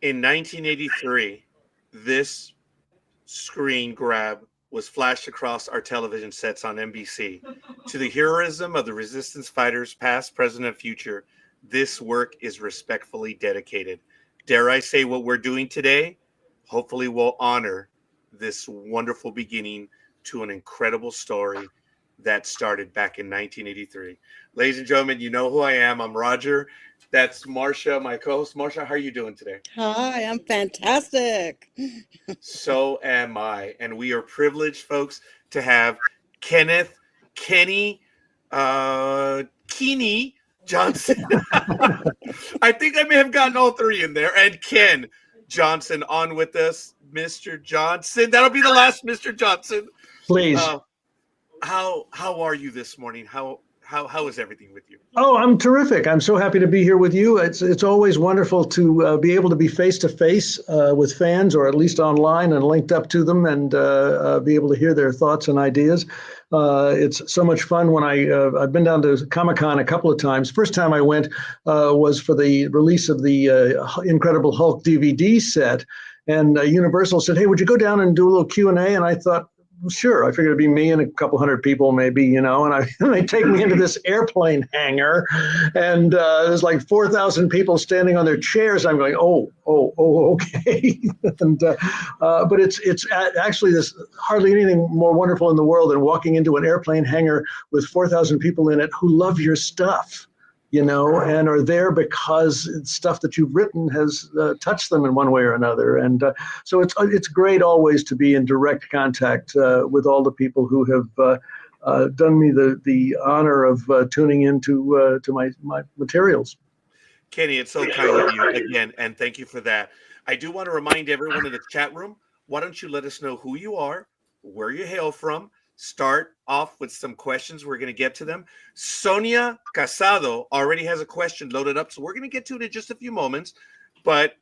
In 1983, this screen grab was flashed across our television sets on NBC. To the heroism of the resistance fighters, past, present, and future, this work is respectfully dedicated. Dare I say what we're doing today? Hopefully, we'll honor this wonderful beginning to an incredible story that started back in 1983. Ladies and gentlemen, you know who I am. I'm Roger. That's Marcia, my co-host. Marcia, how are you doing today? Hi, I'm fantastic. So am I. And we are privileged, folks, to have Kenny, Keeney Johnson. I think I may have gotten all three in there. And Ken Johnson on with us. Mr. Johnson. That'll be the last Mr. Johnson. Please. How are you this morning? How is everything with you? Oh, I'm terrific. I'm so happy to be here with you. It's always wonderful to be able to be face to face with fans, or at least online and linked up to them, and be able to hear their thoughts and ideas. It's so much fun when I've been down to Comic-Con a couple of times. First time I went was for the release of the Incredible Hulk DVD set, and Universal said, "Hey, would you go down and do a little Q&A?" And I thought, sure. I figured it'd be me and a couple hundred people, maybe, and they take me into this airplane hangar, and there's like 4,000 people standing on their chairs. I'm going, oh, okay. And but it's actually there's hardly anything more wonderful in the world than walking into an airplane hangar with 4,000 people in it who love your stuff, and are there because it's stuff that you've written has touched them in one way or another. And so it's great always to be in direct contact with all the people who have done me the honor of tuning into to my materials. Kenny, it's so kind of you again, and thank you for that. I do want to remind everyone in the chat room, why don't you let us know who you are, where you hail from. Start off with some questions. We're going to get to them. Sonia Casado already has a question loaded up, so we're going to get to it in just a few moments. But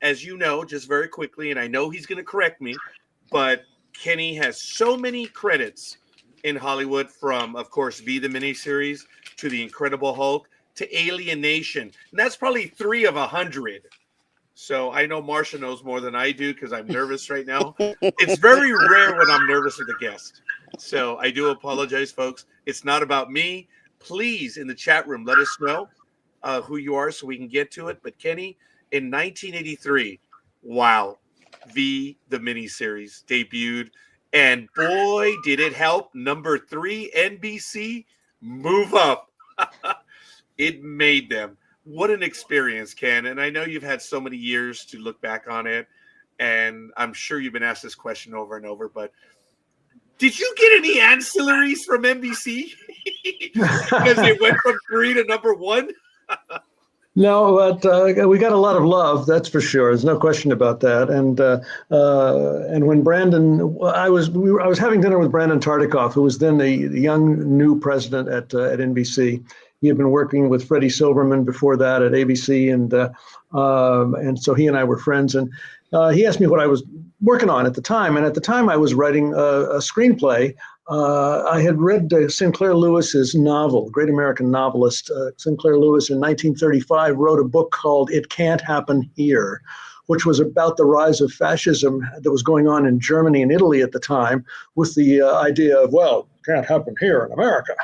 as you know, just very quickly, and I know he's going to correct me, but Kenny has so many credits in Hollywood, from, of course, the miniseries, to The Incredible Hulk, to Alienation. And that's probably 3 of 100. So I know Marcia knows more than I do because I'm nervous right now. It's very rare when I'm nervous with a guest. So I do apologize, folks. It's not about me. Please, in the chat room, let us know who you are so we can get to it. But Kenny, in 1983, wow, the miniseries debuted. And boy, did it help number 3 NBC move up. It made them. What an experience, Ken. And I know you've had so many years to look back on it. And I'm sure you've been asked this question over and over, but did you get any ancillaries from NBC? Because they went from 3 to number 1? No, but we got a lot of love, that's for sure. There's no question about that. And when Brandon, I was having dinner with Brandon Tartikoff, who was then the young new president at NBC. He had been working with Freddie Silverman before that at ABC, and so he and I were friends. And he asked me what I was working on at the time. And at the time, I was writing a screenplay. I had read Sinclair Lewis's novel, great American novelist. Sinclair Lewis in 1935 wrote a book called It Can't Happen Here, which was about the rise of fascism that was going on in Germany and Italy at the time, with the idea of, well, it can't happen here in America.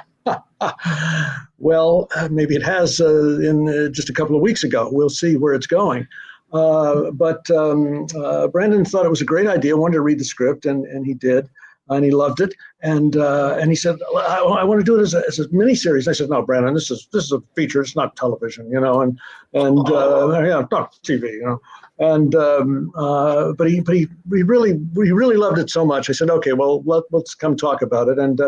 Well, maybe it has in just a couple of weeks ago. We'll see where it's going. But Brandon thought it was a great idea, wanted to read the script, and he did. And he loved it, and he said, "I want to do it as a miniseries." I said, "No, Brandon, this is a feature. It's not television, yeah, not TV, And but he really loved it so much. I said, "Okay, well, let's come talk about it." And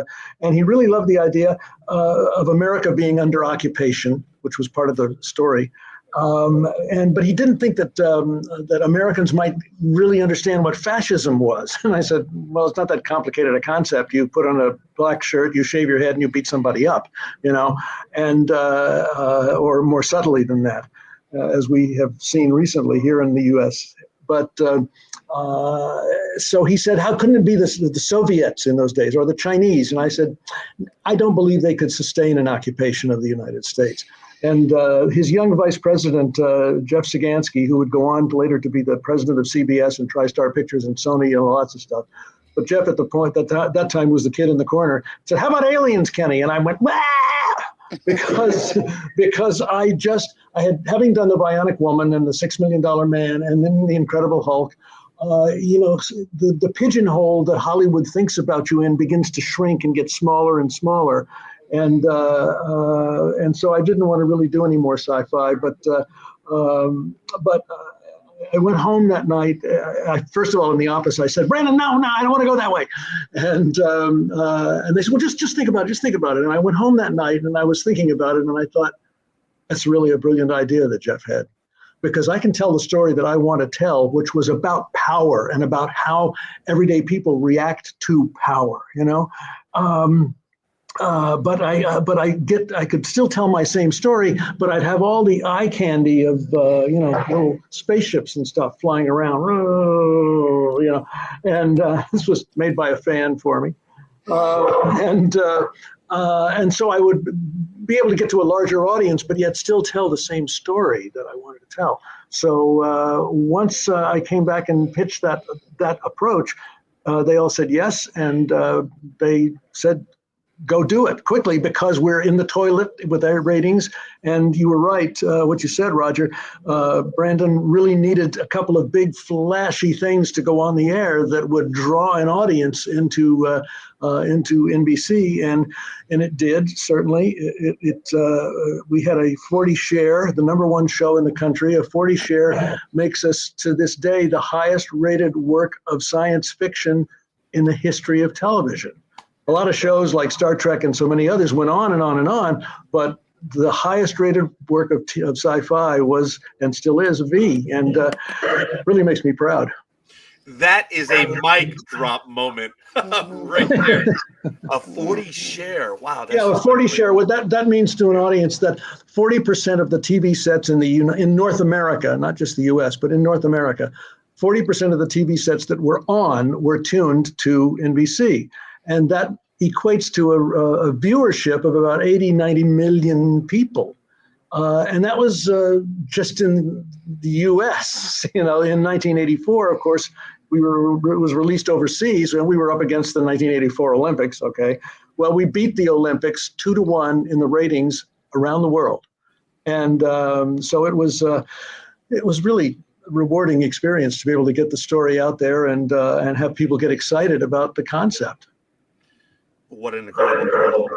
he really loved the idea of America being under occupation, which was part of the story. But he didn't think that Americans might really understand what fascism was. And I said, well, it's not that complicated a concept. You put on a black shirt, you shave your head, and you beat somebody up, and or more subtly than that, as we have seen recently here in the U.S. But so he said, how couldn't it be the Soviets in those days, or the Chinese? And I said, I don't believe they could sustain an occupation of the United States. And his young vice president, Jeff Sagansky, who would go on later to be the president of CBS and TriStar Pictures and Sony and lots of stuff. But Jeff, at the point that time, was the kid in the corner, said, "How about aliens, Kenny?" And I went, "Wah!" because I had, having done the Bionic Woman and the $6 Million Man and then the Incredible Hulk, the pigeonhole that Hollywood thinks about you in begins to shrink and get smaller and smaller. And so I didn't want to really do any more sci-fi, but I went home that night. First of all, in the office, I said, "Brandon, no, I don't want to go that way." And they said, "Well, just think about it." And I went home that night and I was thinking about it, and I thought, that's really a brilliant idea that Jeff had, because I can tell the story that I want to tell, which was about power and about how everyday people react to power, But I could still tell my same story, but I'd have all the eye candy of little spaceships and stuff flying around, And this was made by a fan for me, and so I would be able to get to a larger audience, but yet still tell the same story that I wanted to tell. So once I came back and pitched that approach, they all said yes, and they said, "Go do it quickly, because we're in the toilet with our ratings." And you were right, what you said, Roger. Brandon really needed a couple of big flashy things to go on the air that would draw an audience into NBC, and it did, certainly. We had a 40 share, the number one show in the country. A 40 share makes us, to this day, the highest rated work of science fiction in the history of television. A lot of shows like Star Trek and so many others went on and on and on, but the highest rated work of sci-fi was, and still is, V, and really makes me proud. That is a mic drop moment right there. A 40 share. Wow. Yeah, a 40 share. What that means to an audience, that 40% of the TV sets in North America, not just the US, but in North America, 40% of the TV sets that were on were tuned to NBC. And that equates to a viewership of about 80-90 million people. And that was just in the US. In 1984, of course, it was released overseas, and we were up against the 1984 Olympics, okay? Well, we beat the Olympics 2-1 in the ratings around the world. And so it was really a rewarding experience to be able to get the story out there and have people get excited about the concept. What an incredible world.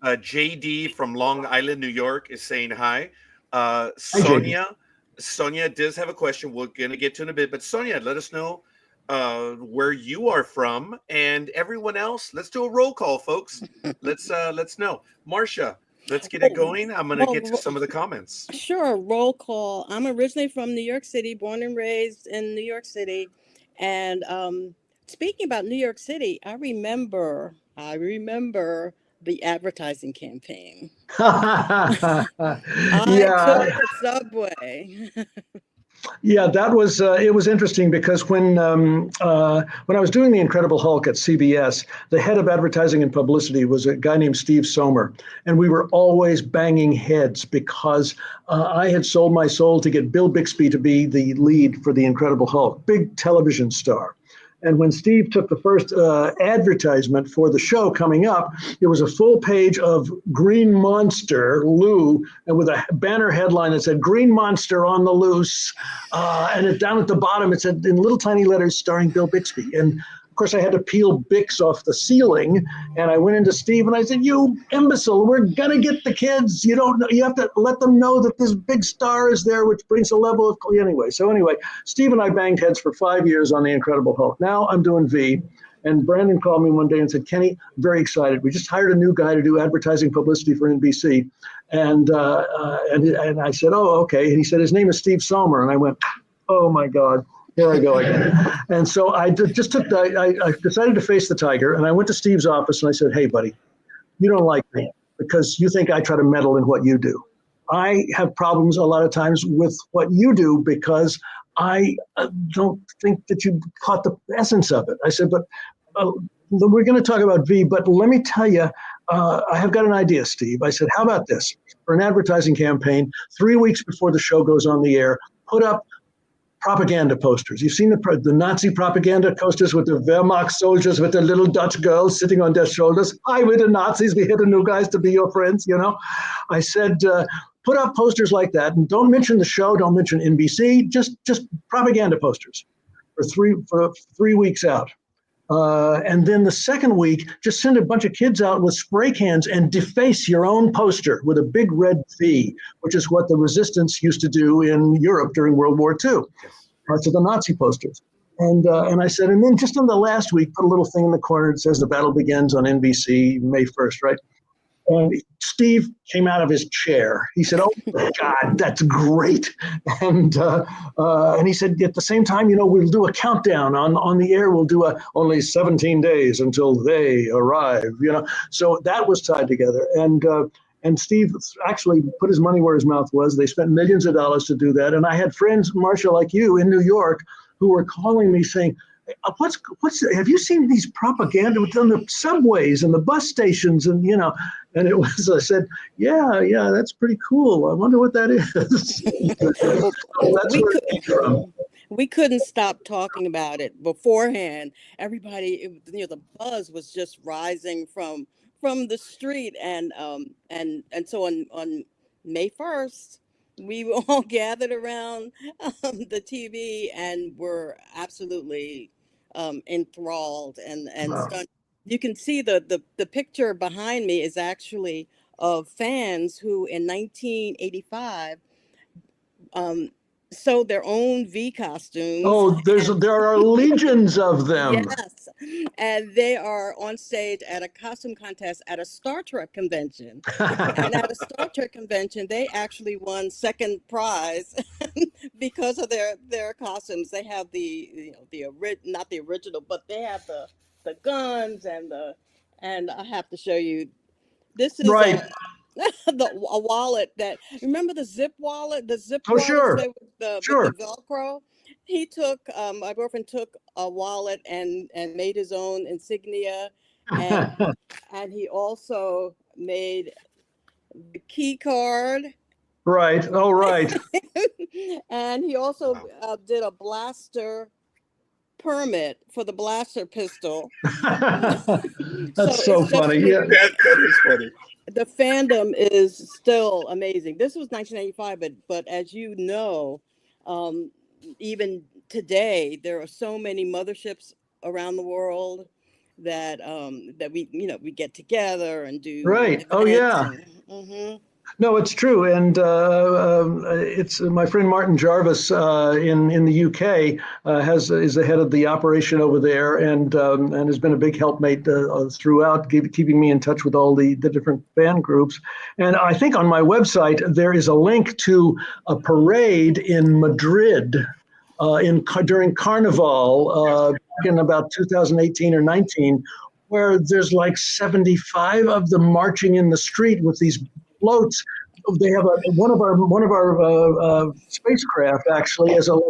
JD from Long Island, New York is saying hi. Sonia does have a question we're going to get to in a bit, but Sonia, let us know where you are from, and everyone else. Let's do a roll call, folks. Let's know. Marcia, let's get it going. I'm going to get to some of the comments. Sure, roll call. I'm originally from New York City, born and raised in New York City. And speaking about New York City, I remember the advertising campaign. I took the subway. Yeah, that was it was interesting, because when I was doing The Incredible Hulk at CBS, the head of advertising and publicity was a guy named Steve Somer, and we were always banging heads because I had sold my soul to get Bill Bixby to be the lead for The Incredible Hulk, big television star. And when Steve took the first advertisement for the show coming up, it was a full page of Green Monster, Lou, and with a banner headline that said "Green Monster on the Loose." And down at the bottom, it said in little tiny letters, starring Bill Bixby. And of course, I had to peel Bix off the ceiling. And I went into Steve and I said, "You imbecile, we're going to get the kids. You have to let them know that this big star is there," which brings a level of, anyway, Steve and I banged heads for 5 years on The Incredible Hulk. Now I'm doing V. And Brandon called me one day and said, "Kenny, I'm very excited. We just hired a new guy to do advertising publicity for NBC. And I said, "Oh, okay." And he said, "His name is Steve Somer." And I went, "Oh my God. Here I go again." And so I decided to face the tiger, and I went to Steve's office and I said, "Hey, buddy, you don't like me because you think I try to meddle in what you do. I have problems a lot of times with what you do because I don't think that you caught the essence of it." I said, "But we're going to talk about V, but let me tell you, I have got an idea, Steve. I said, how about this? For an advertising campaign, 3 weeks before the show goes on the air, put up propaganda posters. You've seen the Nazi propaganda posters with the Wehrmacht soldiers with the little Dutch girls sitting on their shoulders. Hi, we're the Nazis. We're here the new guys to be your friends, you know. I said, put up posters like that, and don't mention the show, don't mention NBC, just propaganda posters for 3 weeks out. And then the second week, just send a bunch of kids out with spray cans and deface your own poster with a big red V, which is what the resistance used to do in Europe during World War II, parts of the Nazi posters. And I said, and then just on the last week, put a little thing in the corner that says the battle begins on NBC May 1st, right? And Steve came out of his chair. He said, "Oh my God, that's great!" And he said, at the same time, you know, we'll do a countdown on the air. We'll do only 17 days until they arrive. You know, so that was tied together. And Steve actually put his money where his mouth was. They spent millions of dollars to do that. And I had friends, Marcia, like you, in New York, who were calling me saying, have you seen these propaganda on the subways and the bus stations? And, you know, and it was, I said, yeah, that's pretty cool. I wonder what that is. So that's where it came from. We couldn't stop talking about it beforehand. Everybody, the buzz was just rising from the street. And so on May 1st, we were all gathered around the TV and were absolutely enthralled and stunned. You can see the picture behind me is actually of fans who in 1985 sewed their own V costumes. Oh, there are legions of them. Yes, and they are on stage at a costume contest at a Star Trek convention. And at a Star Trek convention, they actually won second prize because of their costumes. They have not the original, but they have the guns and I have to show you. This is right. A wallet that, remember the zip wallet, Sure. With the Velcro. He took, my boyfriend took a wallet and made his own insignia, and he also made the key card. Right. Oh, right. And he also did a blaster permit for the blaster pistol. That's so funny. Yeah, that is funny. The fandom is still amazing. This was 1995, but as you know, even today, there are so many motherships around the world that we get together and do. Right. Oh, yeah. No, it's true, and it's my friend Martin Jarvis in the UK is the head of the operation over there, and has been a big helpmate throughout, keeping me in touch with all the different fan groups. And I think on my website there is a link to a parade in Madrid during Carnival in about 2018 or 19, where there's like 75 of them marching in the street with these floats. They have one of our spacecraft actually as a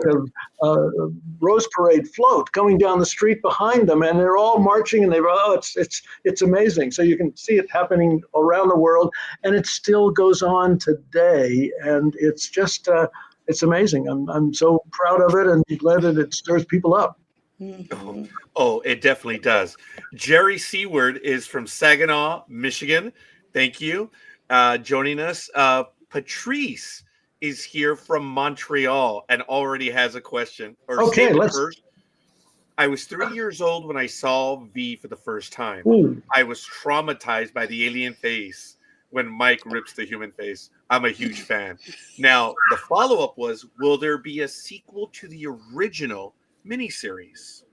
Rose Parade float going down the street behind them, and they're all marching, and it's amazing. So you can see it happening around the world, and it still goes on today, and it's just it's amazing. I'm so proud of it, and glad that it stirs people up. Oh, it definitely does. Jerry Seward is from Saginaw, Michigan. Thank you. Joining us, Patrice is here from Montreal and already has a question. Okay, I was 3 years old when I saw V for the first time. Ooh. I was traumatized by the alien face when Mike rips the human face. I'm a huge fan. Now, the follow-up was, will there be a sequel to the original miniseries?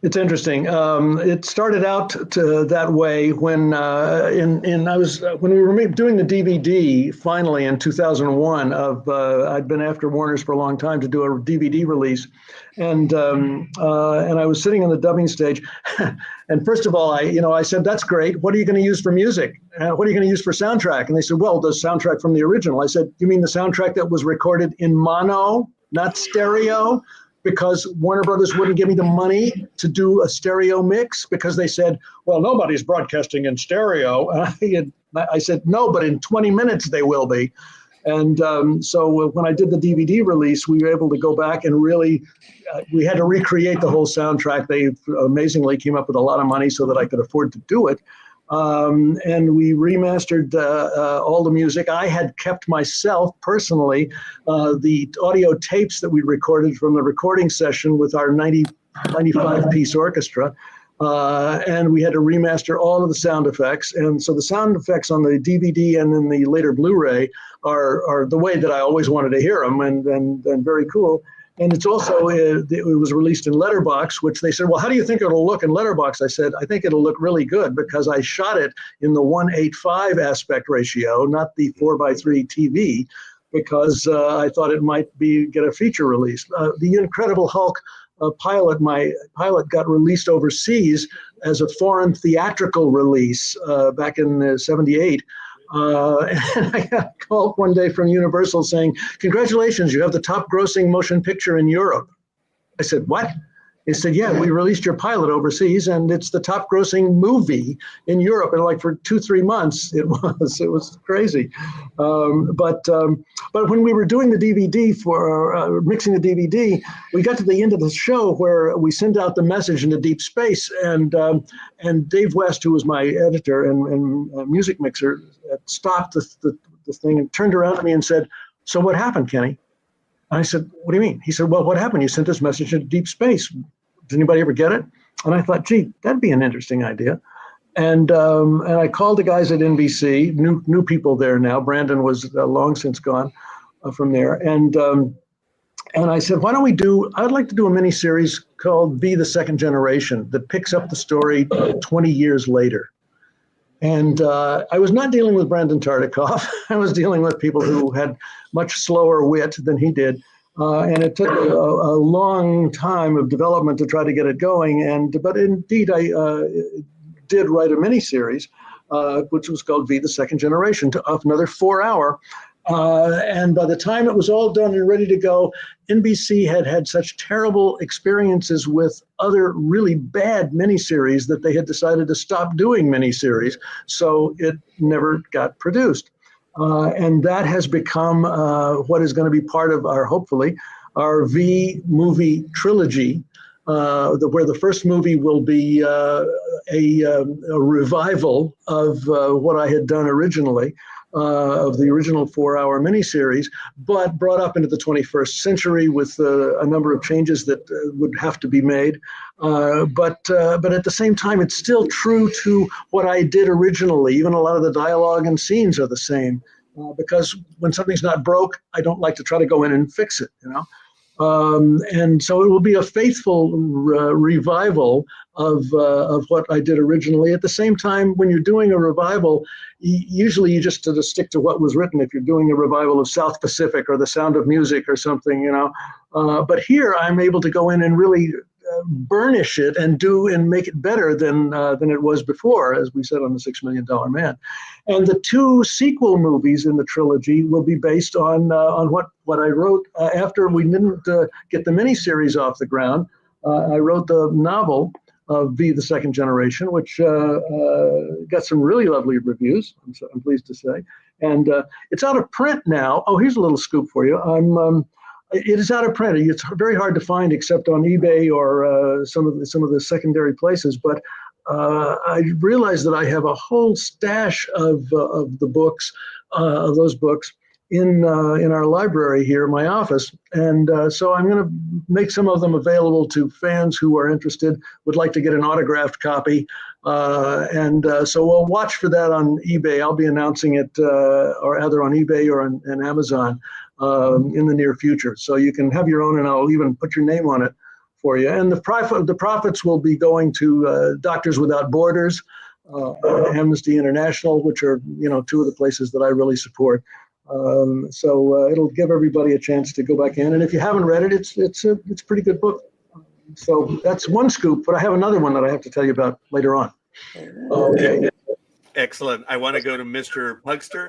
It's interesting. It started out that way when when we were doing the DVD finally in 2001 I'd been after Warner's for a long time to do a DVD release, and I was sitting on the dubbing stage, and first of all I said, that's great. What are you going to use for music? What are you going to use for soundtrack? And they said, well, the soundtrack from the original. I said, you mean the soundtrack that was recorded in mono, not stereo? because Warner Brothers wouldn't give me the money to do a stereo mix because they said, well, nobody's broadcasting in stereo. I said, no, but in 20 minutes they will be. And so when I did the DVD release, we were able to go back and really, we had to recreate the whole soundtrack. They amazingly came up with a lot of money so that I could afford to do it. And we remastered all the music. I had kept myself personally the audio tapes that we recorded from the recording session with our 95-piece orchestra. And we had to remaster all of the sound effects. And so the sound effects on the DVD and in the later Blu-ray are the way that I always wanted to hear them, and very cool. And it's also, it was released in letterbox, which they said, well, how do you think it'll look in letterbox? I said, I think it'll look really good because I shot it in the 1:8:5 aspect ratio, not the 4:3 TV, because I thought it might get a feature release. The Incredible Hulk pilot, my pilot got released overseas as a foreign theatrical release back in '78. And I got a call one day from Universal saying, congratulations, you have the top grossing motion picture in Europe. I said, what? He said, yeah, we released your pilot overseas and it's the top grossing movie in Europe. And like for 2-3 months, it was crazy. But when we were doing the DVD for mixing the DVD, we got to the end of the show where we sent out the message into deep space, and Dave West, who was my editor and music mixer, stopped the thing and turned around to me and said, so what happened, Kenny? And I said, what do you mean? He said, well, what happened? You sent this message into deep space. Did anybody ever get it? And I thought, gee, that'd be an interesting idea. And I called the guys at NBC, new people there now. Brandon was long since gone from there. And I said, why don't I'd like to do a miniseries called V, the Second Generation that picks up the story 20 years later. And I was not dealing with Brandon Tartikoff. I was dealing with people who had much slower wit than he did. And it took a long time of development to try to get it going. But indeed, I did write a miniseries, which was called V, the Second Generation, of another 4-hour. And by the time it was all done and ready to go, NBC had such terrible experiences with other really bad miniseries that they had decided to stop doing miniseries. So it never got produced. And that has become what is going to be part of hopefully, our V movie trilogy, where the first movie will be a revival of what I had done originally. Of the original 4-hour miniseries, but brought up into the 21st century with a number of changes that would have to be made. But at the same time, it's still true to what I did originally. Even a lot of the dialogue and scenes are the same. Because when something's not broke, I don't like to try to go in and fix it, And so it will be a faithful revival of what I did originally. At the same time, when you're doing a revival, usually you just sort of stick to what was written. If you're doing a revival of South Pacific or The Sound of Music or something, But here I'm able to go in and really burnish it and make it better than it was before, as we said on The $6 Million Man. And the 2 sequel movies in the trilogy will be based on what I wrote after we didn't get the miniseries off the ground. I wrote the novel of V, the Second Generation, which got some really lovely reviews, I'm pleased to say. And it's out of print now. Oh, here's a little scoop for you. It is out of print. It's very hard to find except on eBay or some of the secondary places. But I realized that I have a whole stash of the books, of those books, in our library here in my office. And so I'm going to make some of them available to fans who are interested, would like to get an autographed copy. So we'll watch for that on eBay. I'll be announcing it or either on eBay or on Amazon in the near future. So you can have your own, and I'll even put your name on it for you. And the profits will be going to Doctors Without Borders, Amnesty International, which are 2 of the places that I really support. So it'll give everybody a chance to go back in. And if you haven't read it, it's a pretty good book. So that's one scoop, but I have another one that I have to tell you about later on. Okay. Excellent. I want to go to Mr. Pugster.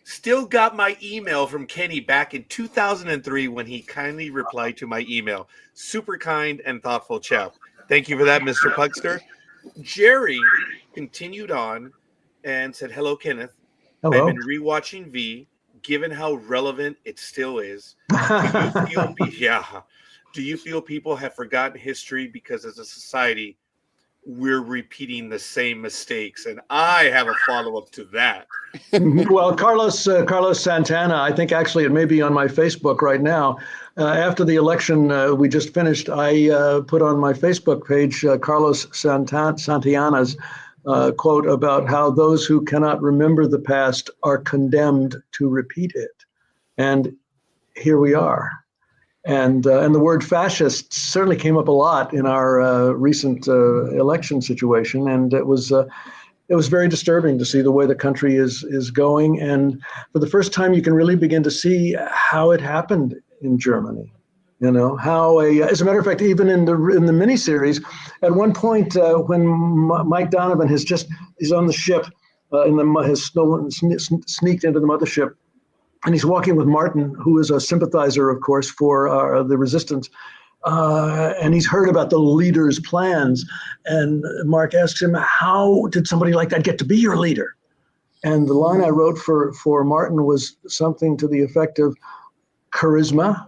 Still got my email from Kenny back in 2003 when he kindly replied to my email. Super kind and thoughtful chap. Thank you for that, Mr. Pugster. Jerry continued on and said, hello, Kenneth. I've Hello. been rewatching V, given how relevant it still is. Do you feel people have forgotten history because as a society, we're repeating the same mistakes? And I have a follow-up to that. Well, Carlos Santana, I think actually it may be on my Facebook right now. After the election we just finished, I put on my Facebook page Carlos Santana's quote about how those who cannot remember the past are condemned to repeat it. And here we are. And the word fascist certainly came up a lot in our recent election situation, and it was very disturbing to see the way the country is going. And for the first time, you can really begin to see how it happened in Germany. You know how as a matter of fact, even in the miniseries, at one point when Mike Donovan he's on the ship, has sneaked into the mothership. And he's walking with Martin, who is a sympathizer, of course, for the resistance. And he's heard about the leader's plans. And Mark asks him, how did somebody like that get to be your leader? And the line I wrote for Martin was something to the effect of charisma,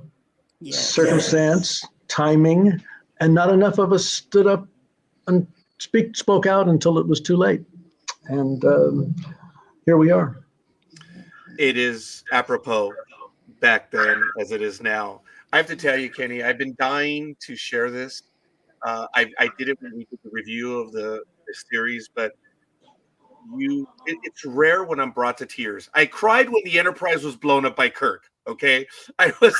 circumstance, timing, and not enough of us stood up and spoke out until it was too late. And here we are. It is apropos back then as it is now. I have to tell you, Kenny, I've been dying to share this. I did it when we did the review of the series, but it's rare when I'm brought to tears. I cried when the Enterprise was blown up by Kirk. Okay, I was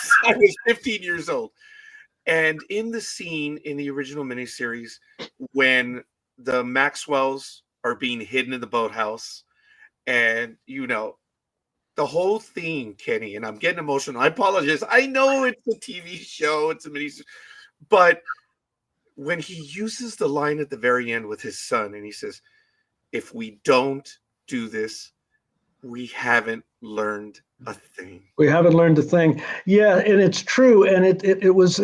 15 years old, and in the scene in the original miniseries when the Maxwells are being hidden in the boathouse, and the whole thing, Kenny, and I'm getting emotional. I apologize. I know it's a TV show, it's a miniseries, but when he uses the line at the very end with his son, and he says, "If we don't do this, we haven't learned a thing." We haven't learned a thing. Yeah, and it's true, and it was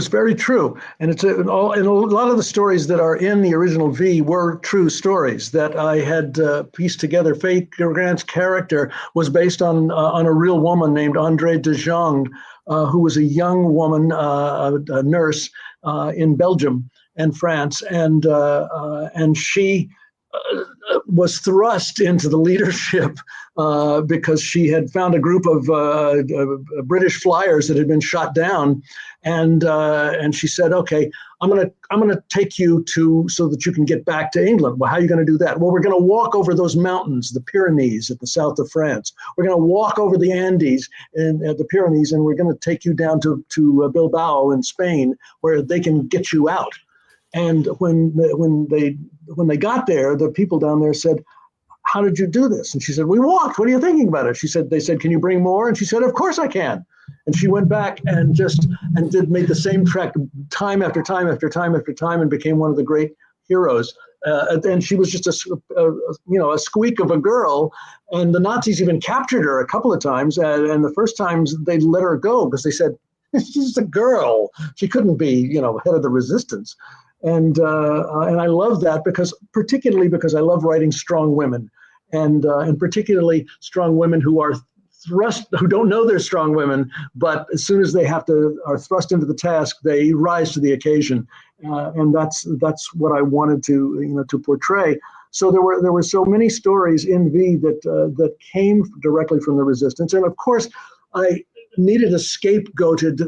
very true. And and a lot of the stories that are in the original V were true stories that I had pieced together. Faye Grant's character was based on a real woman named Andrée de Jong, who was a young woman, a nurse in Belgium and France, and she was thrust into the leadership because she had found a group of British flyers that had been shot down, and she said, "Okay, I'm gonna take you so that you can get back to England." Well, how are you going to do that? Well, we're going to walk over those mountains, the Pyrenees at the south of France. We're going to walk over the Andes at the Pyrenees, and we're going to take you down to Bilbao in Spain, where they can get you out. And when they got there, the people down there said, "How did you do this?" And she said, "We walked. What are you thinking about it?" They said, "Can you bring more?" And she said, "Of course I can." And she went back and made the same trek time after time after time after time, and became one of the great heroes. And she was just a squeak of a girl. And the Nazis even captured her a couple of times. And the first times they let her go because they said, "She's a girl. She couldn't be, head of the resistance." And I love that particularly because I love writing strong women, and particularly strong women who are who don't know they're strong women, but as soon as they are thrust into the task, they rise to the occasion, and that's what I wanted to portray. So there were so many stories in V that came directly from the resistance, and of course I needed a scapegoated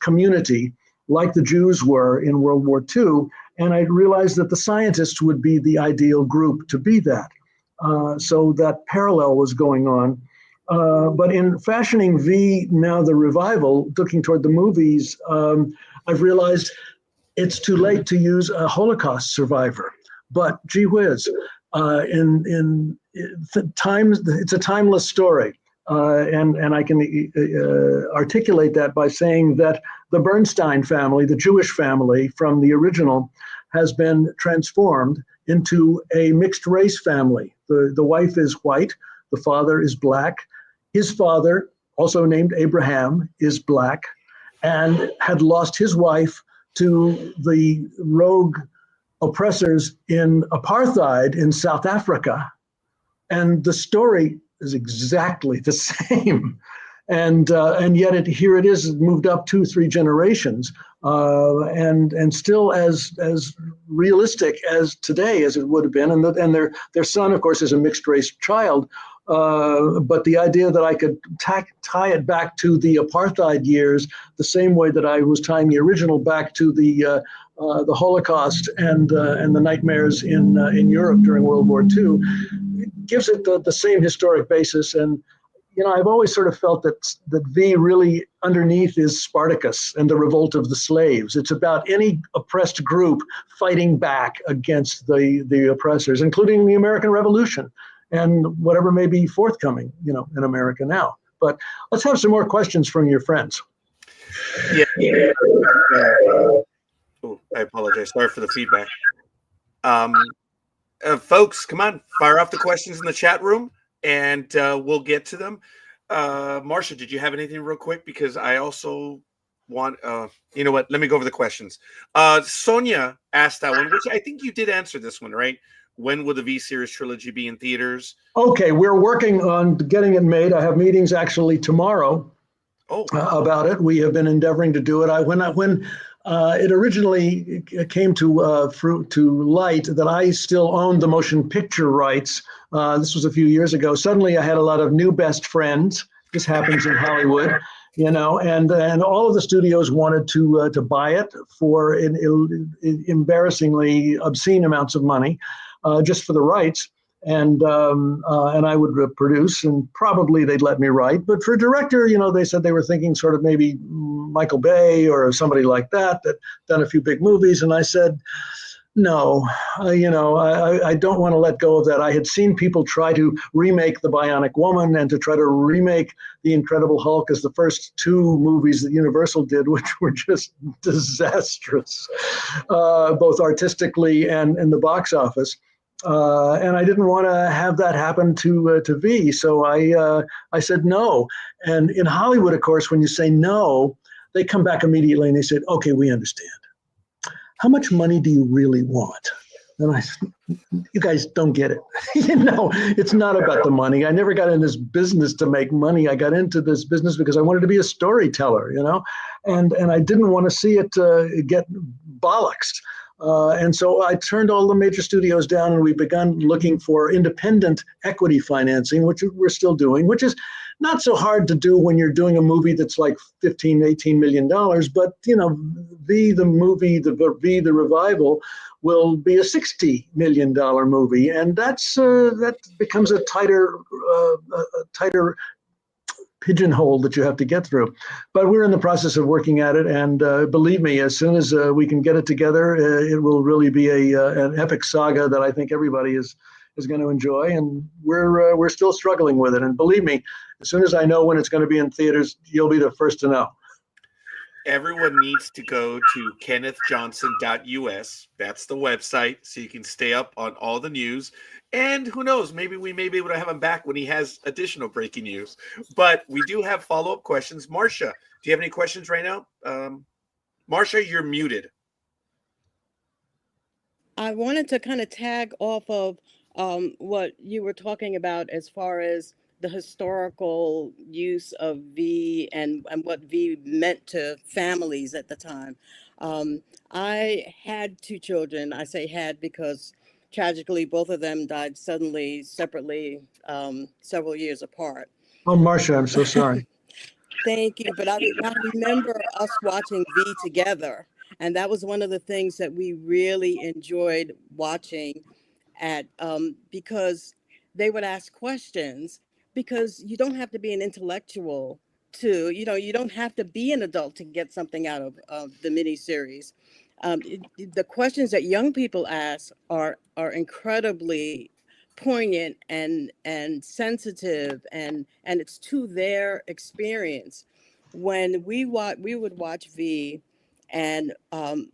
community like the Jews were in World War II, and I realized that the scientists would be the ideal group to be that. So that parallel was going on. But in fashioning V, now the revival, looking toward the movies, I've realized it's too late to use a Holocaust survivor. But gee whiz, it's a timeless story. And I can articulate that by saying that the Bernstein family, the Jewish family from the original, has been transformed into a mixed race family. The wife is white, the father is black, His father, also named Abraham, is black and had lost his wife to the rogue oppressors in apartheid in South Africa. And the story is exactly the same. And yet here it is, moved up 2-3 generations, and still as realistic as today as it would have been. And their son, of course, is a mixed race child. But the idea that I could tie it back to the apartheid years, the same way that I was tying the original back to the Holocaust and the nightmares in Europe during World War II, gives it the same historic basis. And I've always sort of felt that V really underneath is Spartacus and the revolt of the slaves. It's about any oppressed group fighting back against the oppressors, including the American Revolution and whatever may be forthcoming, in America now. But let's have some more questions from your friends. Yeah. Oh, I apologize. Sorry for the feedback. Folks, come on, fire off the questions in the chat room, and we'll get to them. Marcia, did you have anything real quick? Because I also want, you know what? Let me go over the questions. Sonia asked that one, which I think you did answer this one, right? When will the V-Series trilogy be in theaters? Okay, we're working on getting it made. I have meetings actually tomorrow about it. We have been endeavoring to do it. When it originally came to light that I still owned the motion picture rights, this was a few years ago. Suddenly I had a lot of new best friends. This happens in Hollywood, and all of the studios wanted to buy it for embarrassingly obscene amounts of money, just for the rights. And I would produce, and probably they'd let me write. But for director, they said they were thinking sort of maybe Michael Bay or somebody like that done a few big movies. And I said, no, I don't want to let go of that. I had seen people try to remake The Bionic Woman and to try to remake The Incredible Hulk as the first 2 movies that Universal did, which were just disastrous, both artistically and in the box office. And I didn't want to have that happen to V, so I said no. And in Hollywood, of course, when you say no, they come back immediately and they said, "Okay, we understand. How much money do you really want?" And I said, "You guys don't get it. It's not about the money. I never got in this business to make money. I got into this business because I wanted to be a storyteller, and I didn't want to see it get bollocksed." And so I turned all the major studios down, and we begun looking for independent equity financing, which we're still doing, which is not so hard to do when you're doing a movie that's like $15-18 million. But, V, the movie, the revival, will be a $60 million movie. And that becomes a tighter pigeonhole that you have to get through. But we're in the process of working at it, and believe me, as soon as we can get it together, it will really be an epic saga that I think everybody is going to enjoy. And we're still struggling with it. And believe me, as soon as I know when it's going to be in theaters, you'll be the first to know. Everyone needs to go to kennethjohnson.us. That's the website, so you can stay up on all the news. And who knows, maybe we may be able to have him back when he has additional breaking news. But we do have follow-up questions. Marcia, do you have any questions right now? Marcia, you're muted. I wanted to kind of tag off of what you were talking about as far as the historical use of V and what V meant to families at the time. I had 2 children. I say had because tragically both of them died suddenly, separately, several years apart. Oh, Marcia, I'm so sorry. Thank you. But I remember us watching V together. And that was one of the things that we really enjoyed watching because they would ask questions, because you don't have to be an intellectual you don't have to be an adult to get something out of the miniseries. The questions that young people ask are incredibly poignant and sensitive, and it's to their experience. When we would watch V, and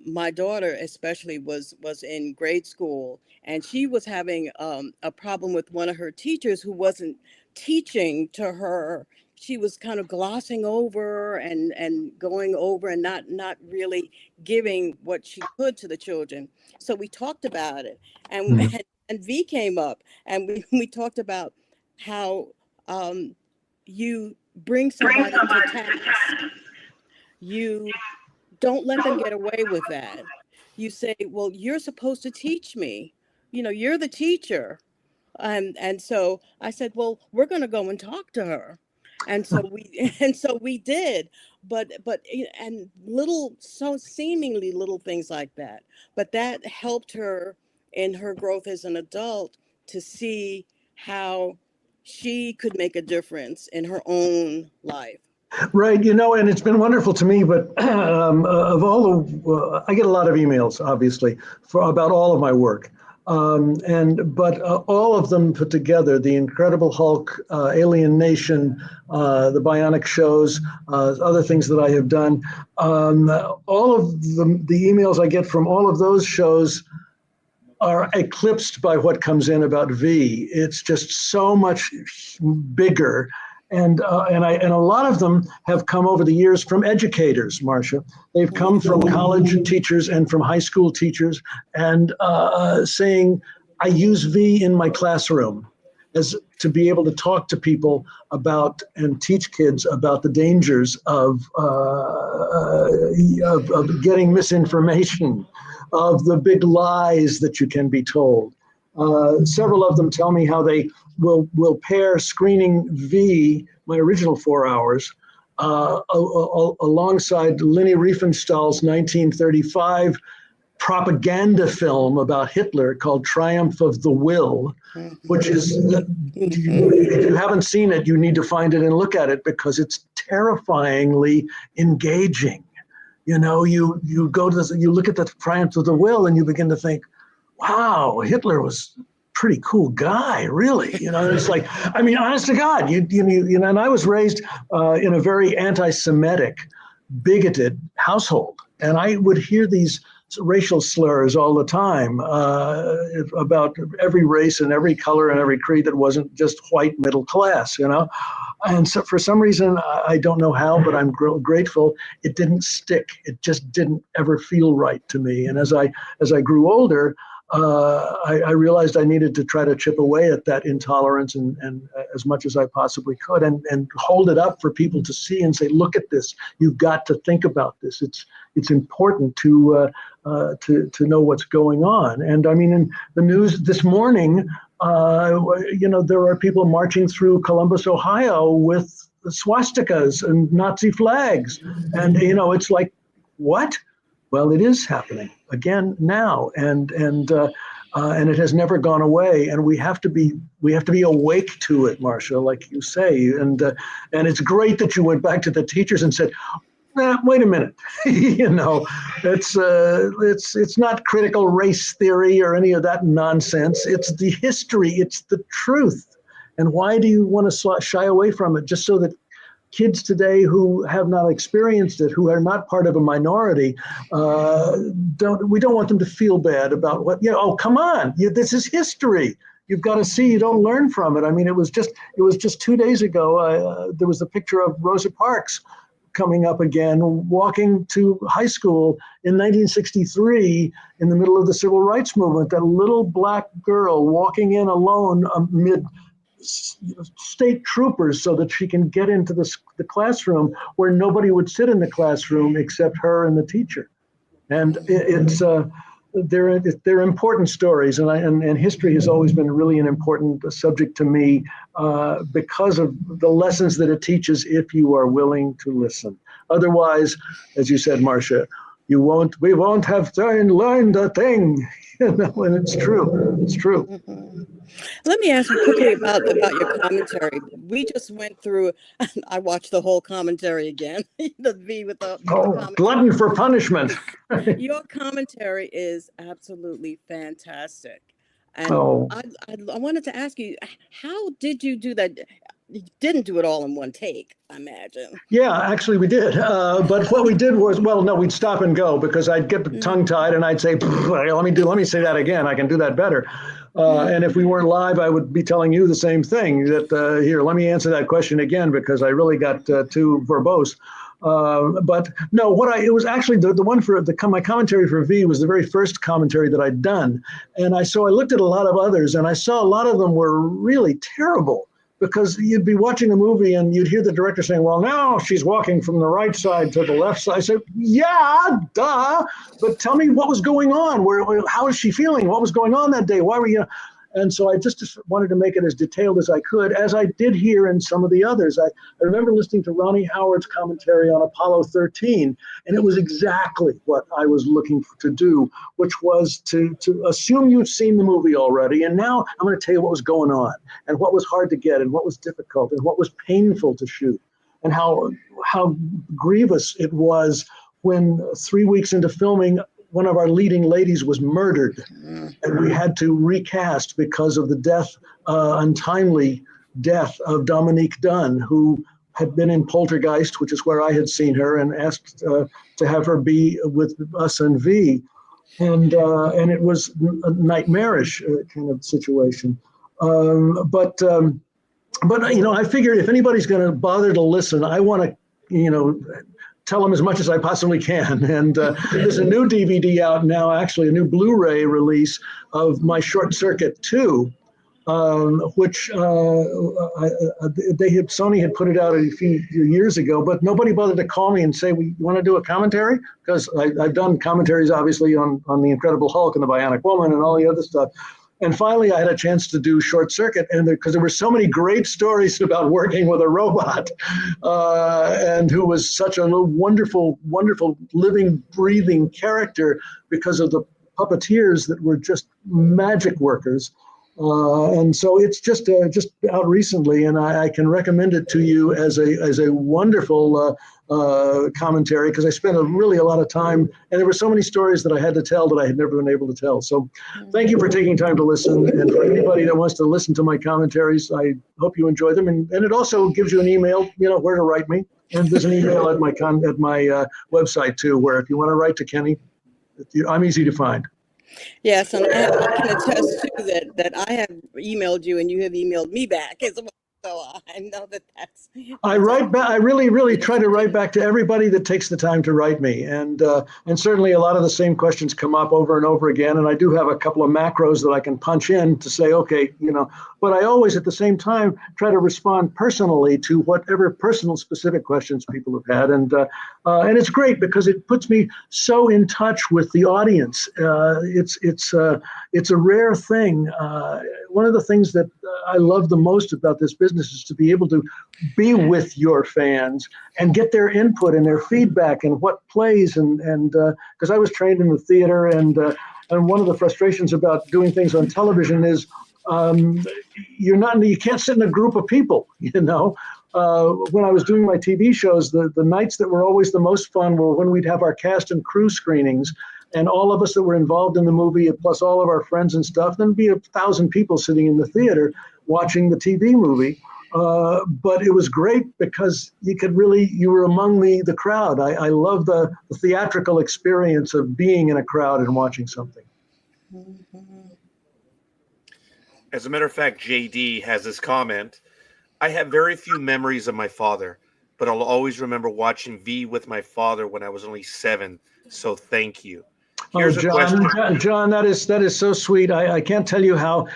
my daughter especially was in grade school, and she was having a problem with one of her teachers who wasn't teaching to her, she was kind of glossing over and going over and not really giving what she could to the children. So we talked about it, and Mhm. and V came up, and we talked about how you bring somebody to task. You don't let them get away with that. You say, well, you're supposed to teach me. You know, you're the teacher. And so I said, well, we're going to go and talk to her. And so we did, but and little, so seemingly little things like that, but that helped her in her growth as an adult to see how she could make a difference in her own life. Right, and it's been wonderful to me. But of all the, I get a lot of emails, obviously, about all of my work, but all of them put together, the Incredible Hulk, Alien Nation, the Bionic shows, other things that I have done. All of the emails I get from all of those shows are eclipsed by what comes in about V. It's just so much bigger. And a lot of them have come over the years from educators, Marcia. They've come from college teachers and from high school teachers, and saying, I use V in my classroom as to be able to talk to people about and teach kids about the dangers of getting misinformation, of the big lies that you can be told. Several of them tell me how they will pair screening V, my original 4 hours, alongside Leni Riefenstahl's 1935 propaganda film about Hitler called Triumph of the Will, which is, if you haven't seen it, you need to find it and look at it, because it's terrifyingly engaging. You go to you look at the Triumph of the Will and you begin to think, wow, Hitler was a pretty cool guy, really. It's like, I mean, honest to God, and I was raised in a very anti-Semitic, bigoted household, and I would hear these racial slurs all the time about every race and every color and every creed that wasn't just white middle class, And so for some reason, I don't know how, but I'm grateful it didn't stick. It just didn't ever feel right to me. And as I grew older, I realized I needed to try to chip away at that intolerance and as much as I possibly could, and hold it up for people to see and say, look at this. You've got to think about this. It's important to know what's going on. And I mean, in the news this morning, there are people marching through Columbus, Ohio with swastikas and Nazi flags. And, it's like, what? Well, it is happening again now, and it has never gone away. And we have to be awake to it, Marcia, like you say. And it's great that you went back to the teachers and said, wait a minute, it's not critical race theory or any of that nonsense. It's the history. It's the truth. And why do you want to shy away from it? Just so that kids today who have not experienced it, who are not part of a minority, we don't want them to feel bad about what, oh, come on, this is history. You've got to see, you don't learn from it. I mean, it was just 2 days ago, there was a picture of Rosa Parks coming up again, walking to high school in 1963 in the middle of the civil rights movement, that little black girl walking in alone amid state troopers so that she can get into the classroom where nobody would sit in the classroom except her and the teacher. And they're important stories, and history has always been really an important subject to me because of the lessons that it teaches if you are willing to listen. Otherwise, as you said, Marcia, we won't have learned a thing. And it's true. It's true. Mm-hmm. Let me ask you quickly about your commentary. We just went through. I watched the whole commentary again. The V with the commentary. Glutton for punishment. Your commentary is absolutely fantastic, and I wanted to ask you, how did you do that? you didn't do it all in one take, I imagine. Yeah, actually we did. But what we did was, well, no, we'd stop and go because I'd get tongue tied and I'd say, let me say that again. I can do that better. And if we weren't live, I would be telling you the same thing that here, let me answer that question again because I really got too verbose. But no, it was actually the one for my commentary for V was the very first commentary that I'd done. And I looked at a lot of others and I saw a lot of them were really terrible because you'd be watching a movie and you'd hear the director saying, well, now she's walking from the right side to the left side. I said, yeah, duh. But tell me what was going on. How is she feeling? What was going on that day? Why were you? And so I just wanted to make it as detailed as I could, as I did here in some of the others. I remember listening to Ronnie Howard's commentary on Apollo 13, and it was exactly what I was looking to do, which was to assume you've seen the movie already. And now I'm going to tell you what was going on and what was hard to get and what was difficult and what was painful to shoot and how grievous it was when 3 weeks into filming, one of our leading ladies was murdered, and we had to recast because of the untimely death of Dominique Dunn, who had been in Poltergeist, which is where I had seen her, and asked to have her be with us and V, and it was a nightmarish kind of situation. But I figured if anybody's going to bother to listen, I want to, tell them as much as I possibly can. And there's a new DVD out now, actually a new Blu-ray release of my Short Circuit 2, which Sony had put it out a few years ago, but nobody bothered to call me and say, we want to do a commentary? Because I've done commentaries, obviously, on The Incredible Hulk and The Bionic Woman and all the other stuff. And finally, I had a chance to do Short Circuit, and because there were so many great stories about working with a robot, and who was such a wonderful, wonderful, living, breathing character because of the puppeteers that were just magic workers. And so it's just out recently, and I can recommend it to you as a wonderful commentary because I spent a lot of time, and there were so many stories that I had to tell that I had never been able to tell. So thank you for taking time to listen, and for anybody that wants to listen to my commentaries, I hope you enjoy them. And it also gives you an email, where to write me. And there's an email at my website too, where if you want to write to Kenny, I'm easy to find. Yes, and I can attest to that I have emailed you and you have emailed me back as well. So I know that's. I write back. I really, really try to write back to everybody that takes the time to write me, and certainly a lot of the same questions come up over and over again. And I do have a couple of macros that I can punch in to say, okay, But I always, at the same time, try to respond personally to whatever personal, specific questions people have had, and it's great because it puts me so in touch with the audience. It's a rare thing. One of the things that I love the most about this business is to be able to be with your fans and get their input and their feedback and what plays, and because I was trained in the theater, and one of the frustrations about doing things on television is you can't sit in a group of people. When I was doing my TV shows, the nights that were always the most fun were when we'd have our cast and crew screenings, and all of us that were involved in the movie, plus all of our friends and stuff, then be 1,000 people sitting in the theater watching the TV movie. But it was great because you were among the crowd. I love the theatrical experience of being in a crowd and watching something. As a matter of fact, JD has this comment. I have very few memories of my father, but I'll always remember watching V with my father when I was only 7. So thank you. Here's a question. John, that is so sweet. I can't tell you how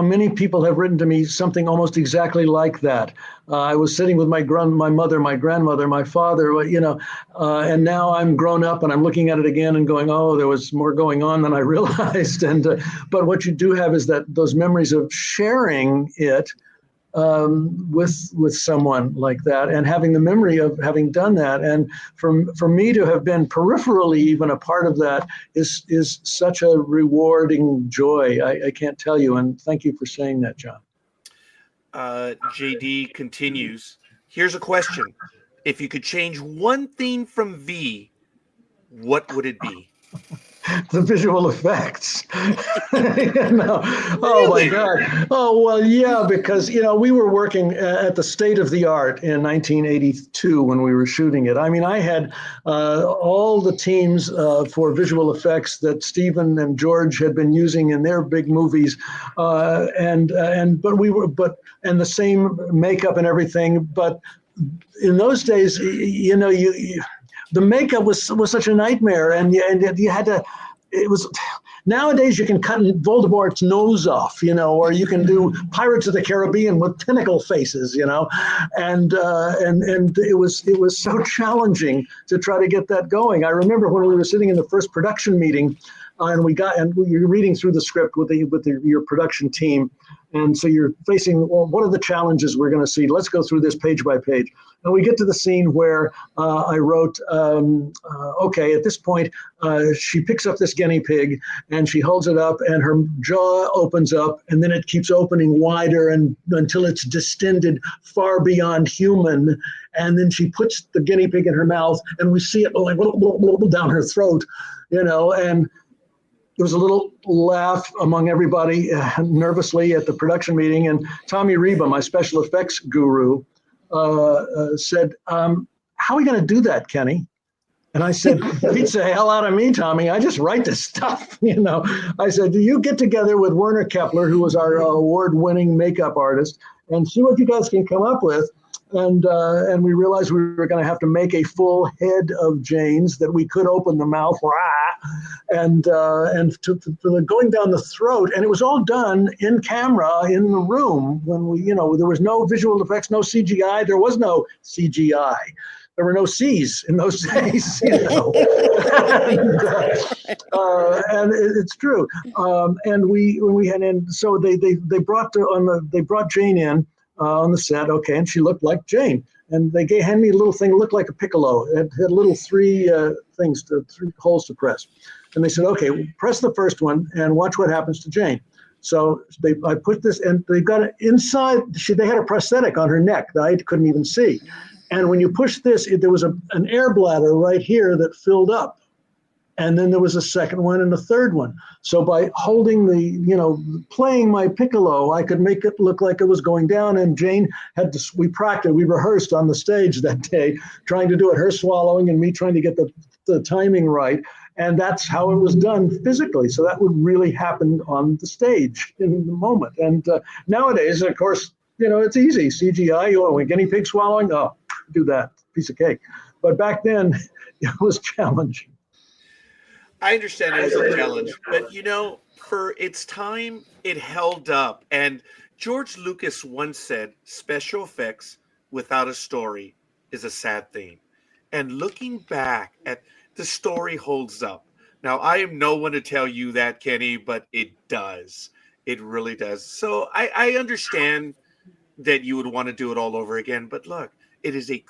many people have written to me something almost exactly like that. I was sitting with my mother, my grandmother, my father, and now I'm grown up and I'm looking at it again and going, oh, there was more going on than I realized. And but what you do have is that those memories of sharing it with someone like that, and having the memory of having done that, and for me to have been peripherally even a part of that is such a rewarding joy. I can't tell you, and thank you for saying that, John. JD continues. Here's a question: if you could change one thing from V, what would it be? the visual effects. Oh my Really? God. Oh, well, yeah, because, we were working at the state of the art in 1982 when we were shooting it. I mean, I had all the teams for visual effects that Stephen and George had been using in their big movies. And the same makeup and everything. But in those days, the makeup was such a nightmare, and you had to. It was. Nowadays, you can cut Voldemort's nose off, or you can do Pirates of the Caribbean with tentacle faces, and it was so challenging to try to get that going. I remember when we were sitting in the first production meeting, and you're reading through the script with your production team. And so you're facing, well, what are the challenges we're going to see? Let's go through this page by page. And we get to the scene where I wrote, okay, at this point, she picks up this guinea pig and she holds it up and her jaw opens up and then it keeps opening wider until it's distended far beyond human. And then she puts the guinea pig in her mouth and we see it going down her throat, and there was a little laugh among everybody nervously at the production meeting. And Tommy Reba, my special effects guru, said, how are we going to do that, Kenny? And I said, beats the hell out of me, Tommy. I just write this stuff, I said, do you get together with Werner Kepler, who was our award-winning makeup artist, and see what you guys can come up with. And we realized we were going to have to make a full head of Jane's that we could open the mouth, and to going down the throat. And it was all done in camera in the room when there was no visual effects, no CGI. There was no CGI. There were no C's in those days, and it's true. So they brought Jane in on the set, okay, and she looked like Jane. And they handed me a little thing that looked like a piccolo. It had little three holes to press. And they said, okay, press the first one and watch what happens to Jane. So I put this, and they got it inside. They had a prosthetic on her neck that I couldn't even see. And when you push this, there was an air bladder right here that filled up. And then there was a second one and a third one. So by holding playing my piccolo, I could make it look like it was going down. And Jane we rehearsed on the stage that day, trying to do it, her swallowing and me trying to get the timing right. And that's how it was done physically. So that would really happen on the stage in the moment. And nowadays, of course, it's easy. CGI, a guinea pig swallowing, do that, piece of cake. But back then, it was challenging. I understand it was a challenge, but for its time, it held up. And George Lucas once said, special effects without a story is a sad thing. And looking back at the story holds up. Now, I am no one to tell you that, Kenny, but it does. It really does. So I understand that you would want to do it all over again. But look, it is a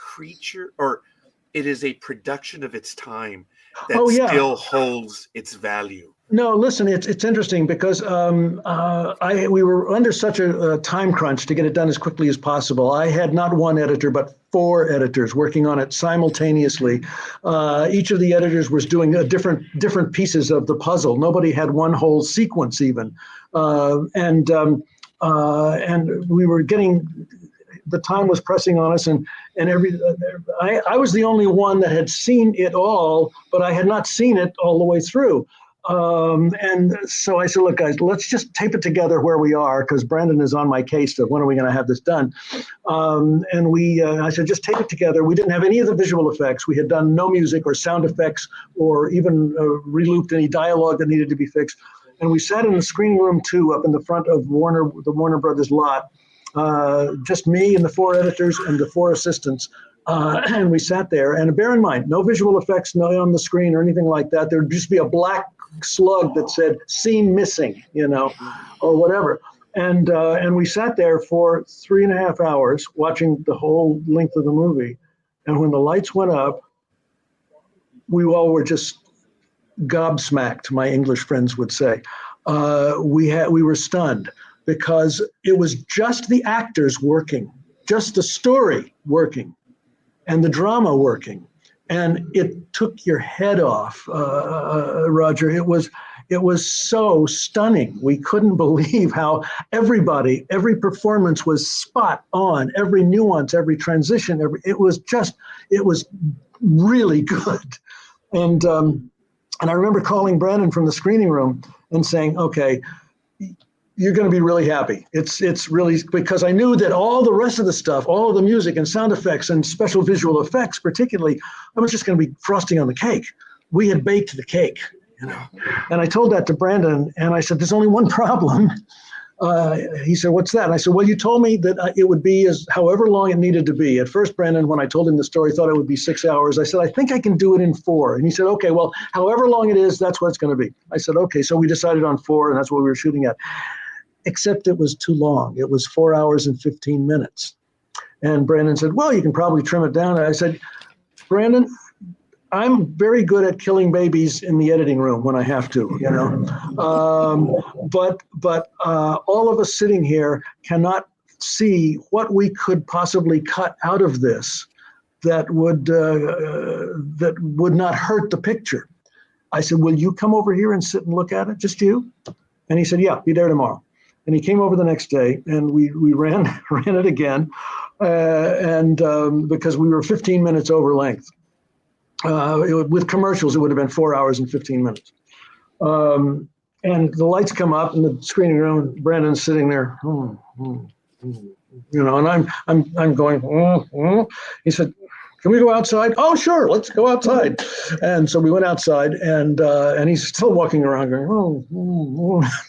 production of its time that still holds its value. No, listen, it's interesting because we were under such a time crunch to get it done as quickly as possible. I had not one editor, but 4 editors working on it simultaneously. Each of the editors was doing different pieces of the puzzle. Nobody had one whole sequence even. And we were getting, the time was pressing on us, and I was the only one that had seen it all, but I had not seen it all the way through. And so I said, look, guys, let's just tape it together where we are, because Brandon is on my case of when are we going to have this done. I said, just tape it together. We didn't have any of the visual effects. We had done no music or sound effects or even relooped any dialogue that needed to be fixed. And we sat in the screening room 2 up in the front of the Warner Brothers lot. Just me and the 4 editors and the 4 assistants. And we sat there, and bear in mind, no visual effects, no on the screen or anything like that. There'd just be a black slug that said scene missing, or whatever. And we sat there for 3.5 hours watching the whole length of the movie. And when the lights went up, we all were just gobsmacked, my English friends would say. We were stunned, because it was just the actors working, just the story working, and the drama working. and it took your head off, Roger. It was so stunning. We couldn't believe how every performance was spot on, every nuance, every transition, it was really good. And I remember calling Brandon from the screening room and saying, okay, you're going to be really happy. It's really, because I knew that all the rest of the stuff, all of the music and sound effects and special visual effects, particularly, I was just going to be frosting on the cake. We had baked the cake, you know. And I told that to Brandon, and I said, there's only one problem. He said, what's that? And I said, well, you told me that it would be as however long it needed to be. At first, Brandon, when I told him the story, thought it would be 6 hours. I said, I think I can do it in 4. And he said, okay, well, however long it is, that's what it's going to be. I said, okay. So we decided on 4, and that's what we were shooting at. Except it was too long. It was 4 hours and 15 minutes. And Brandon said, well, you can probably trim it down. And I said, Brandon, I'm very good at killing babies in the editing room when I have to, you know. But all of us sitting here cannot see what we could possibly cut out of this that would not hurt the picture. I said, will you come over here and sit and look at it, just you? And he said, yeah, be there tomorrow. And he came over the next day, and we ran it again, because we were 15 minutes over length. With commercials, it would have been 4 hours and 15 minutes. And the lights come up in the screening room. Brandon's sitting there, you know, and I'm going. He said, can we go outside? Oh, sure, let's go outside. And so we went outside, and he's still walking around going,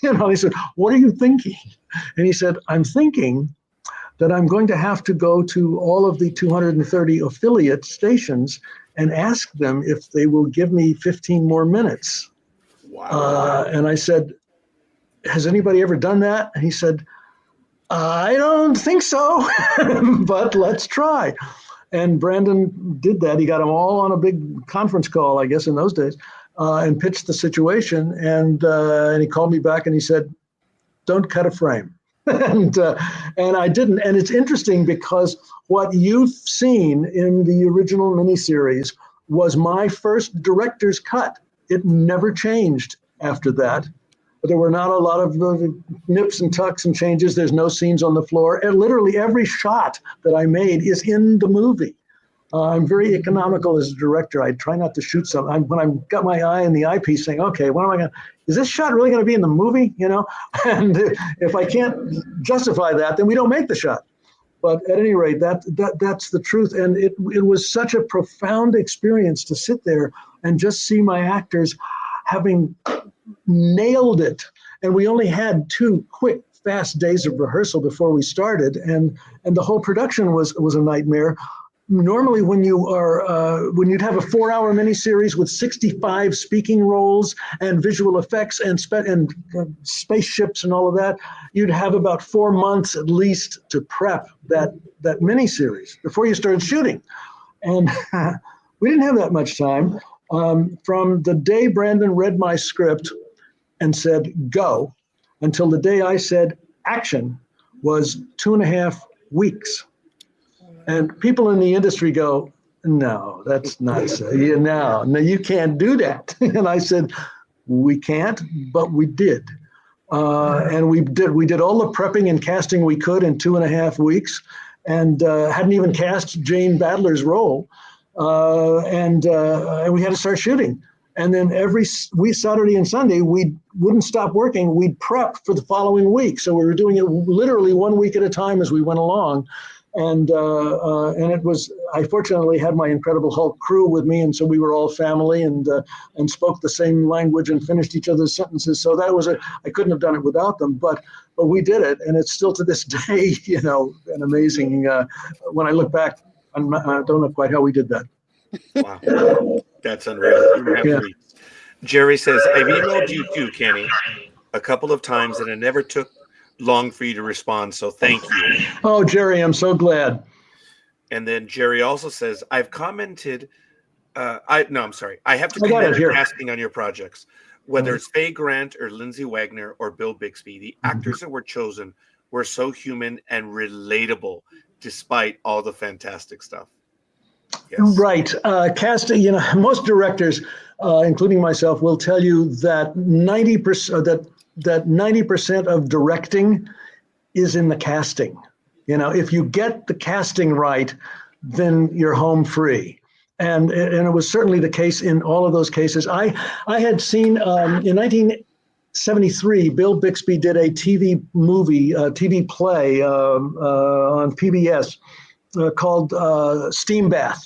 you know. He said, what are you thinking? And he said, I'm thinking that I'm going to have to go to all of the 230 affiliate stations and ask them if they will give me 15 more minutes. Wow. And I said, has anybody ever done that? And he said, I don't think so, but let's try. And Brandon did that. He got them all on a big conference call, I guess, in those days, and pitched the situation. And he called me back and he said, don't cut a frame. And I didn't. And it's interesting because what you've seen in the original miniseries was my first director's cut. It never changed after that. But there were not a lot of nips and tucks and changes. There's no scenes on the floor. And literally every shot that I made is in the movie. I'm very economical as a director. I try not to shoot something. When I've got my eye in the eyepiece saying, okay, what am I going to, is this shot really going to be in the movie? You know, and if I can't justify that, then we don't make the shot. But at any rate, that's the truth. And it was such a profound experience to sit there and just see my actors having nailed it. And we only had 2 quick, fast days of rehearsal before we started. And the whole production was a nightmare. Normally when you'd have a 4-hour miniseries with 65 speaking roles and visual effects and spaceships and all of that, you'd have about 4 months at least to prep that miniseries before you started shooting. And we didn't have that much time. From the day Brandon read my script and said, go, until the day I said, action, was 2.5 weeks. And people in the industry go, no, that's not so. No, you can't do that. And I said, we can't, but we did. And we did all the prepping and casting we could in 2.5 weeks, and hadn't even cast Jane Badler's role. And we had to start shooting. And then every week, Saturday and Sunday, we wouldn't stop working. We'd prep for the following week. So we were doing it literally 1 week at a time as we went along. And it was, I fortunately had my Incredible Hulk crew with me, and so we were all family and spoke the same language and finished each other's sentences. So that was I couldn't have done it without them, but we did it, and it's still to this day, you know, an amazing. When I look back, I don't know quite how we did that. Wow, that's unreal. 2.5 weeks. Jerry says, I've emailed you too, Kenny, a couple of times, and it never took long for you to respond, so thank you. Oh, Jerry, I'm so glad. And then Jerry also says, I've commented, I have to comment asking on your projects, whether it's Faye Grant or Lindsay Wagner or Bill Bixby, the actors that were chosen were so human and relatable despite all the fantastic stuff. guess. Right. Casting, most directors, including myself, will tell you that 90% that 90% of directing is in the casting. If you get the casting right, then you're home free. And it was certainly the case in all of those cases. I had seen in 1973, Bill Bixby did a TV movie, TV play on PBS called Steam Bath.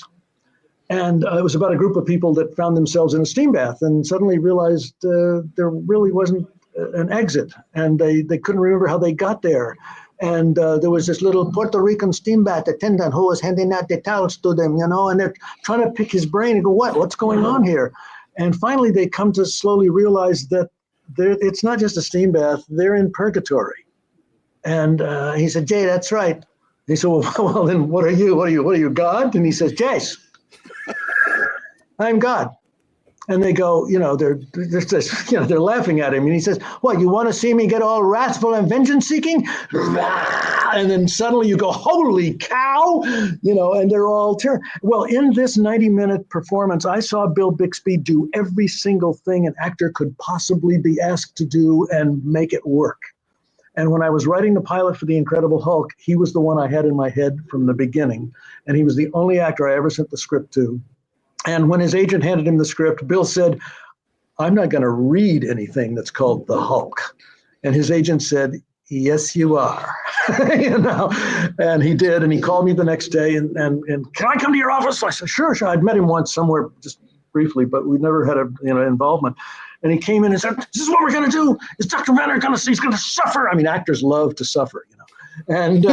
And it was about a group of people that found themselves in a steam bath and suddenly realized there really wasn't an exit. And they couldn't remember how they got there. And there was this little Puerto Rican steam bath attendant who was handing out the towels to them, and they're trying to pick his brain and go, what's going on here? And finally, they come to slowly realize that it's not just a steam bath, they're in purgatory. And he said, Jay, that's right. He said, well, then what are you? What are you, God? And he says, Jace, I'm God. And they go, they're laughing at him. And he says, what, you want to see me get all wrathful and vengeance seeking? And then suddenly you go, holy cow, and they're all well, in this 90-minute performance, I saw Bill Bixby do every single thing an actor could possibly be asked to do and make it work. And when I was writing the pilot for The Incredible Hulk, he was the one I had in my head from the beginning. And he was the only actor I ever sent the script to. And when his agent handed him the script, Bill said, I'm not going to read anything that's called the Hulk. And his agent said, yes, you are. And he did. And he called me the next day and can I come to your office? I said, sure. I'd met him once somewhere just briefly, but we never had involvement. And he came in and said, this is what we're going to do. Is Dr. Venner he's going to suffer? I mean, actors love to suffer, And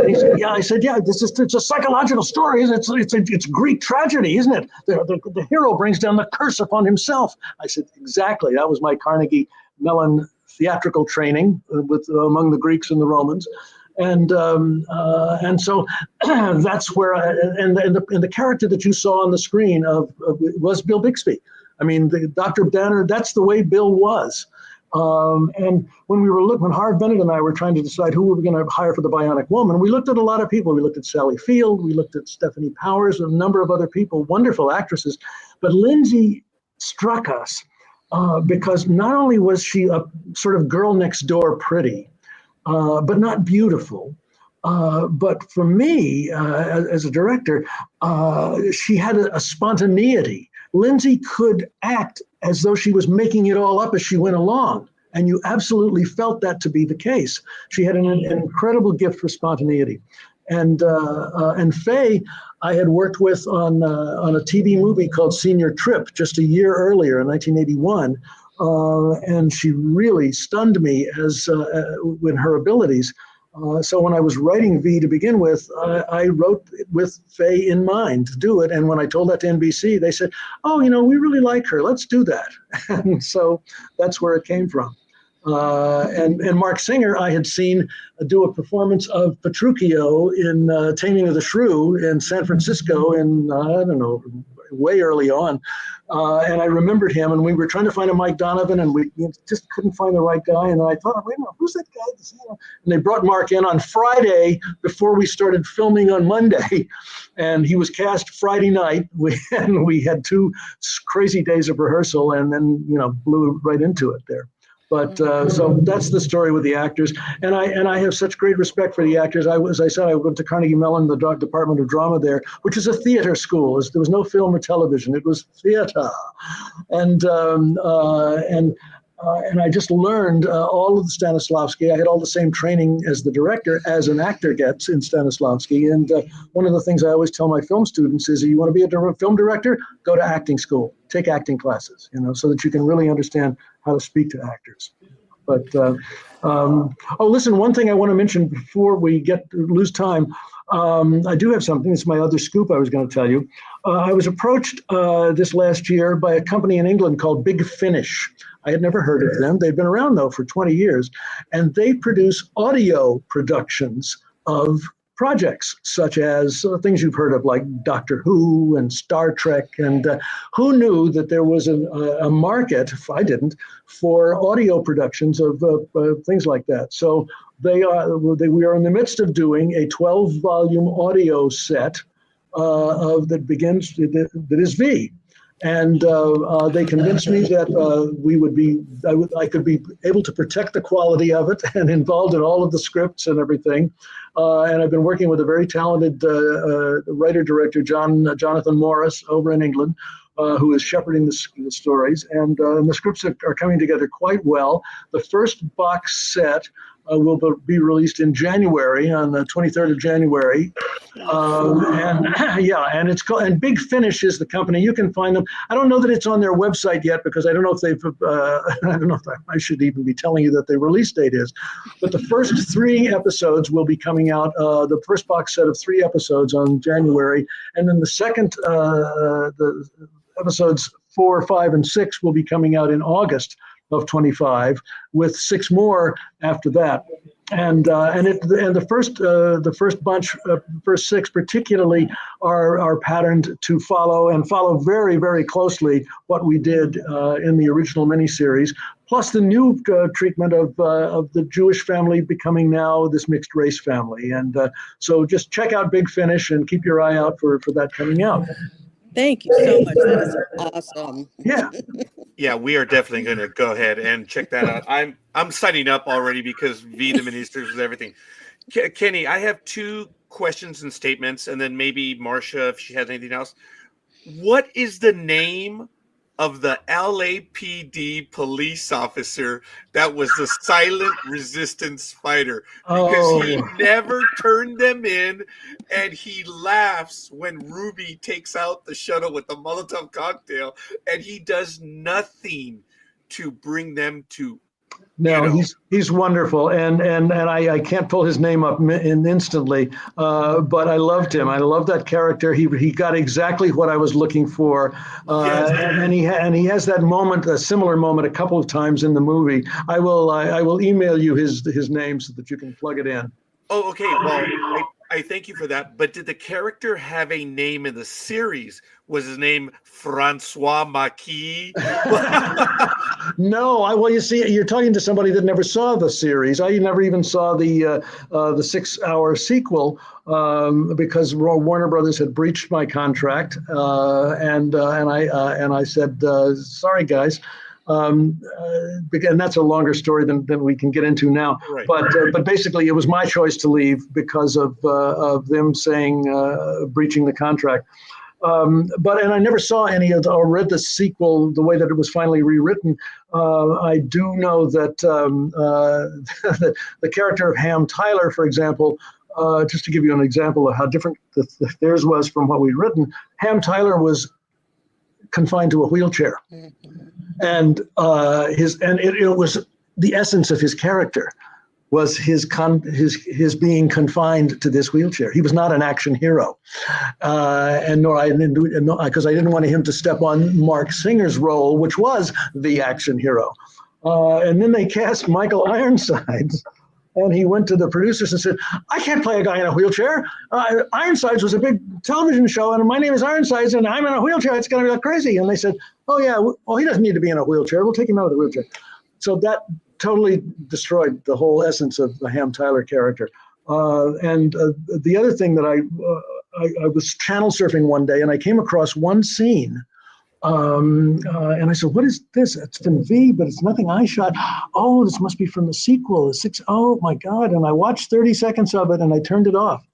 he said, yeah. I said, yeah, it's a psychological story. It's Greek tragedy, isn't it? The hero brings down the curse upon himself. I said, exactly. That was my Carnegie Mellon theatrical training among the Greeks and the Romans. And so that's where and the character that you saw on the screen was Bill Bixby. I mean, Dr. Banner, that's the way Bill was. And when Harv Bennett and I were trying to decide who we were going to hire for the Bionic Woman, we looked at a lot of people. We looked at Sally Field, we looked at Stephanie Powers, a number of other people, wonderful actresses. But Lindsay struck us because not only was she a sort of girl next door pretty, but not beautiful. But for me, as a director, she had a spontaneity. Lindsay could act as though she was making it all up as she went along. And you absolutely felt that to be the case. She had an incredible gift for spontaneity. And Faye, I had worked with on a TV movie called Senior Trip just a year earlier in 1981. And she really stunned me with her abilities. So when I was writing V to begin with, I wrote it with Faye in mind to do it. And when I told that to NBC, they said, oh, we really like her. Let's do that. And so that's where it came from. And Mark Singer, I had seen do a performance of Petruchio in Taming of the Shrew in San Francisco in, I don't know, way early on. And I remembered him, and we were trying to find a Mike Donovan, and we just couldn't find the right guy. And I thought, wait a minute, who's that guy? And they brought Mark in on Friday before we started filming on Monday. And he was cast Friday night. We had 2 crazy days of rehearsal, and then, blew right into it there. But so that's the story with the actors, and I have such great respect for the actors. As I said, I went to Carnegie Mellon, the Department of Drama there, which is a theater school. There was no film or television; it was theater, and I just learned all of the Stanislavski. I had all the same training as the director, as an actor gets in Stanislavski. And one of the things I always tell my film students is, if you want to be a film director, go to acting school, take acting classes, so that you can really understand how to speak to actors. But listen, one thing I want to mention before we lose time. I do have something. It's my other scoop I was going to tell you. I was approached this last year by a company in England called Big Finish. I had never heard of them. They've been around, though, for 20 years. And they produce audio productions of projects, such as things you've heard of, like Doctor Who and Star Trek. And who knew that there was a market, if I didn't, for audio productions of things like that. So we are in the midst of doing a 12-volume audio set that begins that is V. And they convinced me that I could be able to protect the quality of it and involved in all of the scripts and everything. And I've been working with a very talented writer-director, Jonathan Morris, over in England, who is shepherding the stories. And the scripts are coming together quite well. The first box set will be released in January, on the 23rd of January. And it's called, and Big Finish is the company. You can find them. I don't know that it's on their website yet, because I don't know if they've, I don't know if I should even be telling you that the release date is, but the first 3 episodes will be coming out, the first box set of 3 episodes on January. And then the second, the episodes 4, 5, and 6 will be coming out in August of 25, with 6 more after that. And the first bunch, first 6 particularly, are patterned to follow very, very closely what we did in the original miniseries, plus the new treatment of the Jewish family becoming now this mixed race family. And so just check out Big Finish and keep your eye out for that coming out. Thank you so much. That is awesome. Yeah. Yeah, we are definitely going to go ahead and check that out. I'm signing up already because V, the miniseries, is everything. Kenny, I have 2 questions and statements, and then maybe Marcia, if she has anything else. What is the name of the LAPD police officer that was the silent resistance fighter? Because he never turned them in, and he laughs when Ruby takes out the shuttle with the Molotov cocktail, and he does nothing to bring them to. No, he's wonderful, and I can't pull his name up instantly, but I loved him. I love that character. He got exactly what I was looking for, and he has that moment, a similar moment, a couple of times in the movie. I will email you his name so that you can plug it in. Oh, okay. Well, I thank you for that. But did the character have a name in the series? Was his name Francois Maquis? No, well, you see, you're talking to somebody that never saw the series. I never even saw the 6-hour sequel because Warner Brothers had breached my contract, and I said, sorry, guys. And that's a longer story than we can get into now. Right. But basically, it was my choice to leave because of them saying breaching the contract. And I never saw any of or read the sequel the way that it was finally rewritten. I do know that the character of Ham Tyler, for example, just to give you an example of how different theirs was from what we'd written, Ham Tyler was confined to a wheelchair. Mm-hmm. And it was the essence of his character was his being confined to this wheelchair. He was not an action hero, and nor I didn't do it because I didn't want him to step on Mark Singer's role, which was the action hero. And then they cast Michael Ironsides. And he went to the producers and said, I can't play a guy in a wheelchair. Ironsides was a big television show, and my name is Ironsides, and I'm in a wheelchair. It's going to be like crazy. And they said, oh, yeah, well, he doesn't need to be in a wheelchair. We'll take him out of the wheelchair. So that totally destroyed the whole essence of the Ham Tyler character. And the other thing that I was channel surfing one day, and I came across one scene. And I said, what is this? It's from V, but it's nothing I shot. Oh, this must be from the sequel, the 6. Oh my God. And I watched 30 seconds of it and I turned it off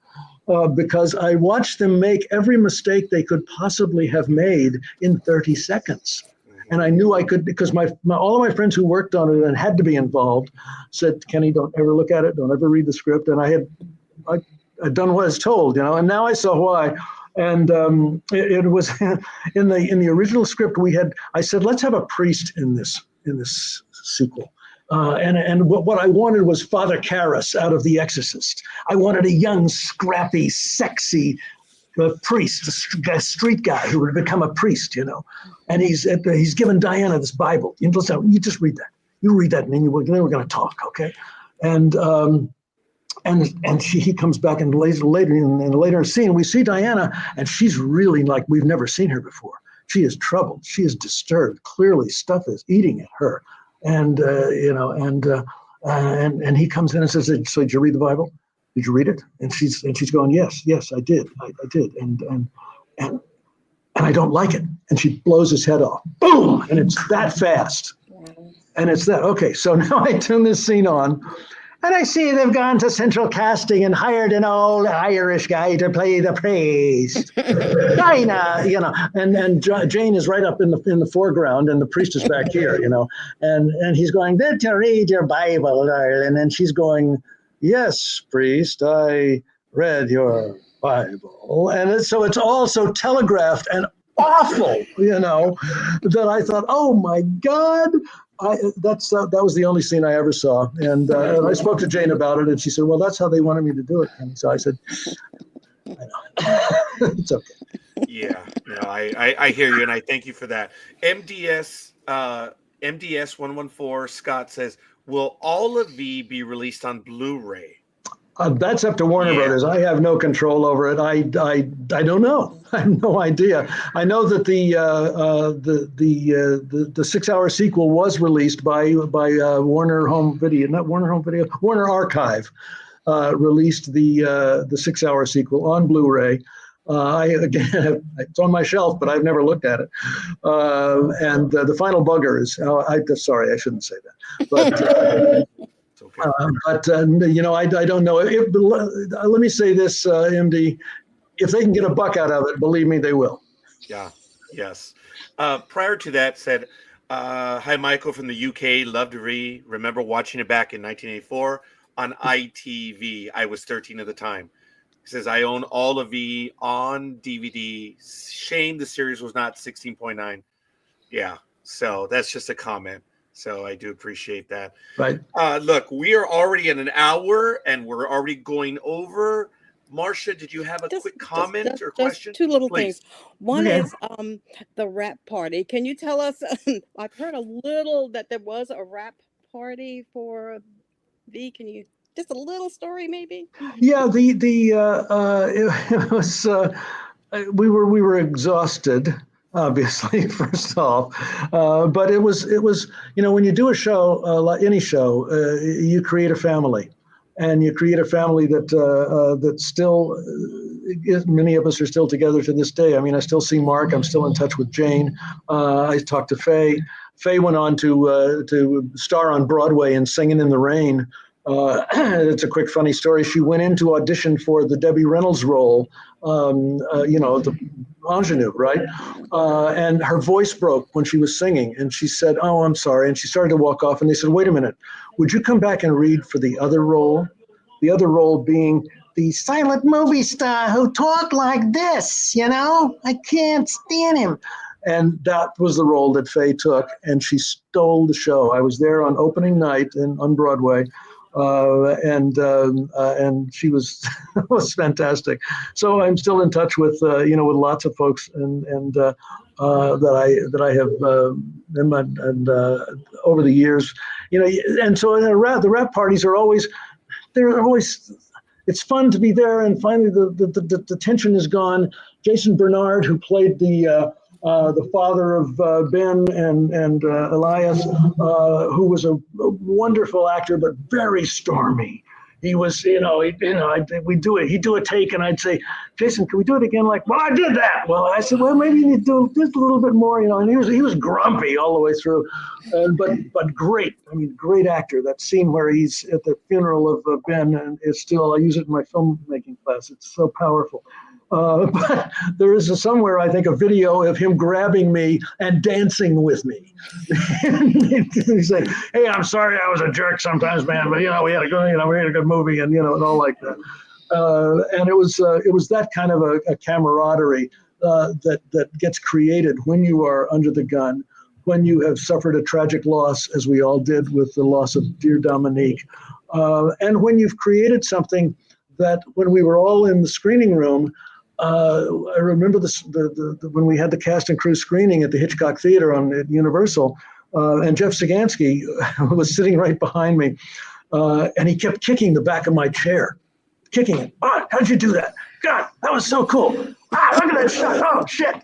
because I watched them make every mistake they could possibly have made in 30 seconds. And I knew I could, because all of my friends who worked on it and had to be involved said, Kenny, don't ever look at it. Don't ever read the script. And I'd done what I was told, and now I saw why. And it was in the original script I said, let's have a priest in this sequel. And what I wanted was Father Karras out of The Exorcist. I wanted a young, scrappy, sexy priest, a street guy who would become a priest, And he's given Diana this Bible. You just read that. You read that, and then we're going to talk, okay? And he comes back, and later in the later scene, we see Diana, and she's really like we've never seen her before. She is troubled. She is disturbed. Clearly, stuff is eating at her. And he comes in and says, "So did you read the Bible?" did you read it? And she's going, yes, I did. I did. And I don't like it. And she blows his head off. Boom! And it's that fast. And it's that. Okay, so now I turn this scene on, and I see they've gone to central casting and hired an old Irish guy to play the priest. China, and Jane is right up in the foreground, and the priest is back here, and he's going, "Did you read your Bible, darling?" And she's going, "Yes, priest, I read your Bible." And so it's all so telegraphed and awful, that I thought, oh my God. That was the only scene I ever saw, and I spoke to Jane about it, and she said, "Well, that's how they wanted me to do it." And so I said, "I know, it's okay." Yeah, I hear you, and I thank you for that. MDS 114 Scott says, "Will all of V be released on Blu-ray?" That's up to Warner Brothers. I have no control over it. I don't know. I have no idea. I know that the 6-hour sequel was released by Warner Home Video, not Warner Home Video, Warner Archive, released the 6-hour sequel on Blu-ray. It's on my shelf, but I've never looked at it. And the final bugger is. Sorry, I shouldn't say that, but. Okay. I don't know. Let me say this, MD. If they can get a buck out of it, believe me, they will. Yeah. Yes. Prior to that, said, "Hi, Michael from the UK. Loved to remember watching it back in 1984 on ITV. I was 13 at the time." He says, "I own all of V on DVD. Shame the series was not 16.9. Yeah. So that's just a comment. So I do appreciate that. Right. Look, we are already at an hour, and we're already going over. Marcia, did you have a quick comment or question? Two little Please. things. One is the rap party. Can you tell us? I've heard a little that there was a rap party for V. Can you just a little story, maybe? Yeah, it was. We were exhausted. Obviously, first off, but it was when you do a show, like any show, you create a family, and you create a family that still many of us are still together to this day. I mean, I still see Mark. I'm still in touch with Jane. I talked to Faye. Faye went on to star on Broadway in Singing in the Rain. It's a quick funny story. She went in to audition for the Debbie Reynolds role, the ingenue, right? And her voice broke when she was singing, and she said, "Oh, I'm sorry." And she started to walk off, and they said, "Wait a minute, would you come back and read for the other role?" The other role being the silent movie star who talked like this, I can't stand him. And that was the role that Faye took, and she stole the show. I was there on opening night on Broadway. And she was was fantastic. So I'm still in touch with with lots of folks and that I have over the years, and so the rap parties are always it's fun to be there, and finally the tension is gone. Jason Bernard, who played the father of Ben and Elias, who was a wonderful actor, but very stormy. He was, we'd do it. He'd do a take, and I'd say, "Jason, can we do it again?" Like, "Well, I did that." Well, I said, "Well, maybe you need to do just a little bit more," And he was grumpy all the way through, but great. I mean, great actor. That scene where he's at the funeral of Ben, and it's still, I use it in my filmmaking class. It's so powerful. But there is somewhere, I think, a video of him grabbing me and dancing with me. He's like, "Hey, I'm sorry I was a jerk sometimes, man, but we had a good movie, and and all like that." And it was that kind of a camaraderie that gets created when you are under the gun, when you have suffered a tragic loss, as we all did with the loss of dear Dominique, and when you've created something that, when we were all in the screening room. I remember when we had the cast and crew screening at the Hitchcock Theater at Universal, and Jeff Sagansky was sitting right behind me, and he kept kicking the back of my chair, kicking it. "Oh, how'd you do that? God, that was so cool! Look at that shot! Oh shit!"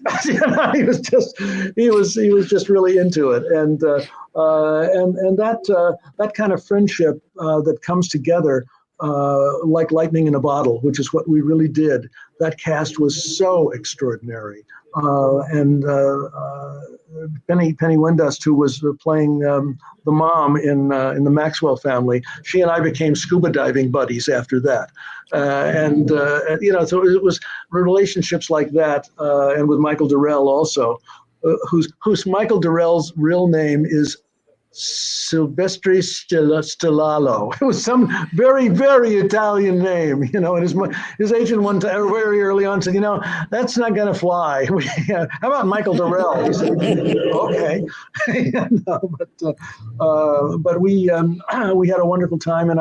He was just really into it, and that kind of friendship that comes together like lightning in a bottle, which is what we really did. That cast was so extraordinary. And Penny Windust, who was playing the mom in the Maxwell Family, she and I became scuba diving buddies after that. So it was relationships like that, and with Michael Durrell also, who's Michael Durrell's real name is Silvestri Stilalo. It was some very, very Italian name, and his agent one time, very early on said, that's not going to fly. How about Michael Durrell? He said, okay. But we had a wonderful time, and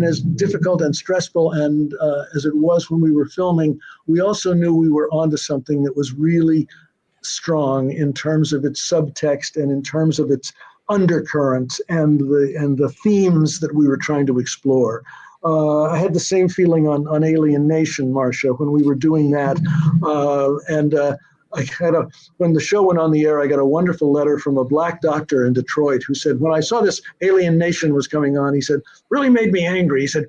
as difficult and stressful and as it was when we were filming, we also knew we were onto something that was really strong in terms of its subtext and in terms of its undercurrents and the themes that we were trying to explore. I had the same feeling on Alien Nation, Marcia, when we were doing that. When the show went on the air, I got a wonderful letter from a black doctor in Detroit who said, when I saw this Alien Nation was coming on, he said, really made me angry. He said,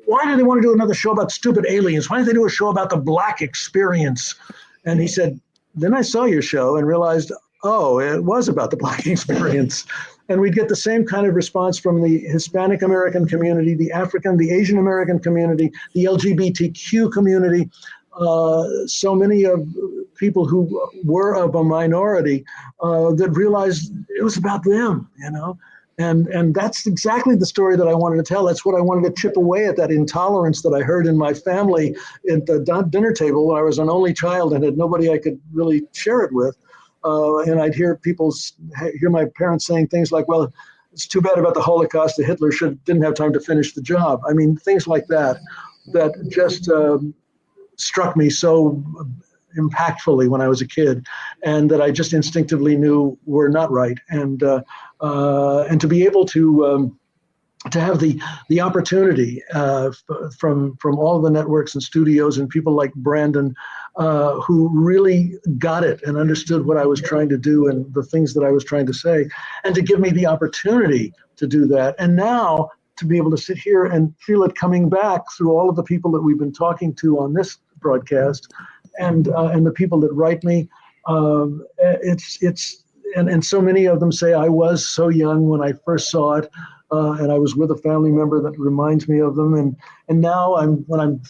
why do they want to do another show about stupid aliens? Why don't they do a show about the black experience? And he said, then I saw your show and realized, oh, it was about the black experience. And we'd get the same kind of response from the Hispanic American community, the African, the Asian American community, the LGBTQ community. So many of people who were of a minority that realized it was about them, And that's exactly the story that I wanted to tell. That's what I wanted to chip away at, that intolerance that I heard in my family at the dinner table when I was an only child and had nobody I could really share it with. And I'd hear my parents saying things like, well, it's too bad about the Holocaust. The Hitler didn't have time to finish the job. I mean, things like that just struck me so impactfully when I was a kid, and that I just instinctively knew were not right. And to be able to have the opportunity from all the networks and studios and people like Brandon, who really got it and understood what I was trying to do and the things that I was trying to say, and to give me the opportunity to do that. And now to be able to sit here and feel it coming back through all of the people that we've been talking to on this broadcast, and the people that write me, and so many of them say I was so young when I first saw it, and I was with a family member that reminds me of them, and now when I'm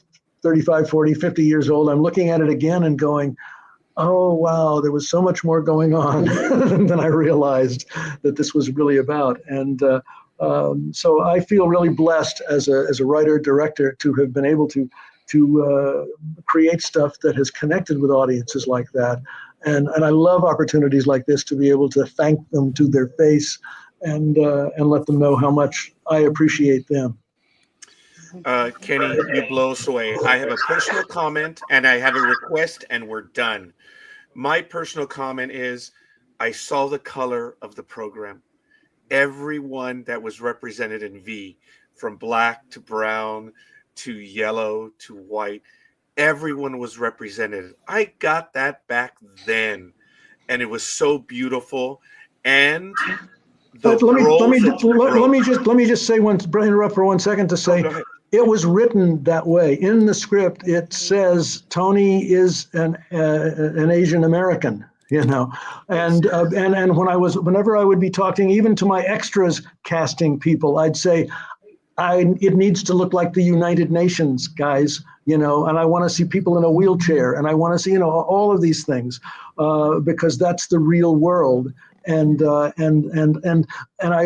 35, 40, 50 years old, I'm looking at it again and going, oh wow, there was so much more going on than I realized that this was really about. And so I feel really blessed as a writer director to have been able to create stuff that has connected with audiences like that. And I love opportunities like this to be able to thank them to their face and let them know how much I appreciate them. Kenny, you blow us away. I have a personal comment and I have a request, and we're done. My personal comment is, I saw the color of the program. Everyone that was represented in V, from black to brown to yellow to white, everyone was represented. I got that back then, and it was so beautiful. And let me just say interrupt for 1 second to say, it was written that way in the script. It says Tony is an Asian American, and whenever I would be talking, even to my extras casting people, I'd say, it needs to look like the United Nations, guys, and I want to see people in a wheelchair, and I want to see, all of these things, because that's the real world. And I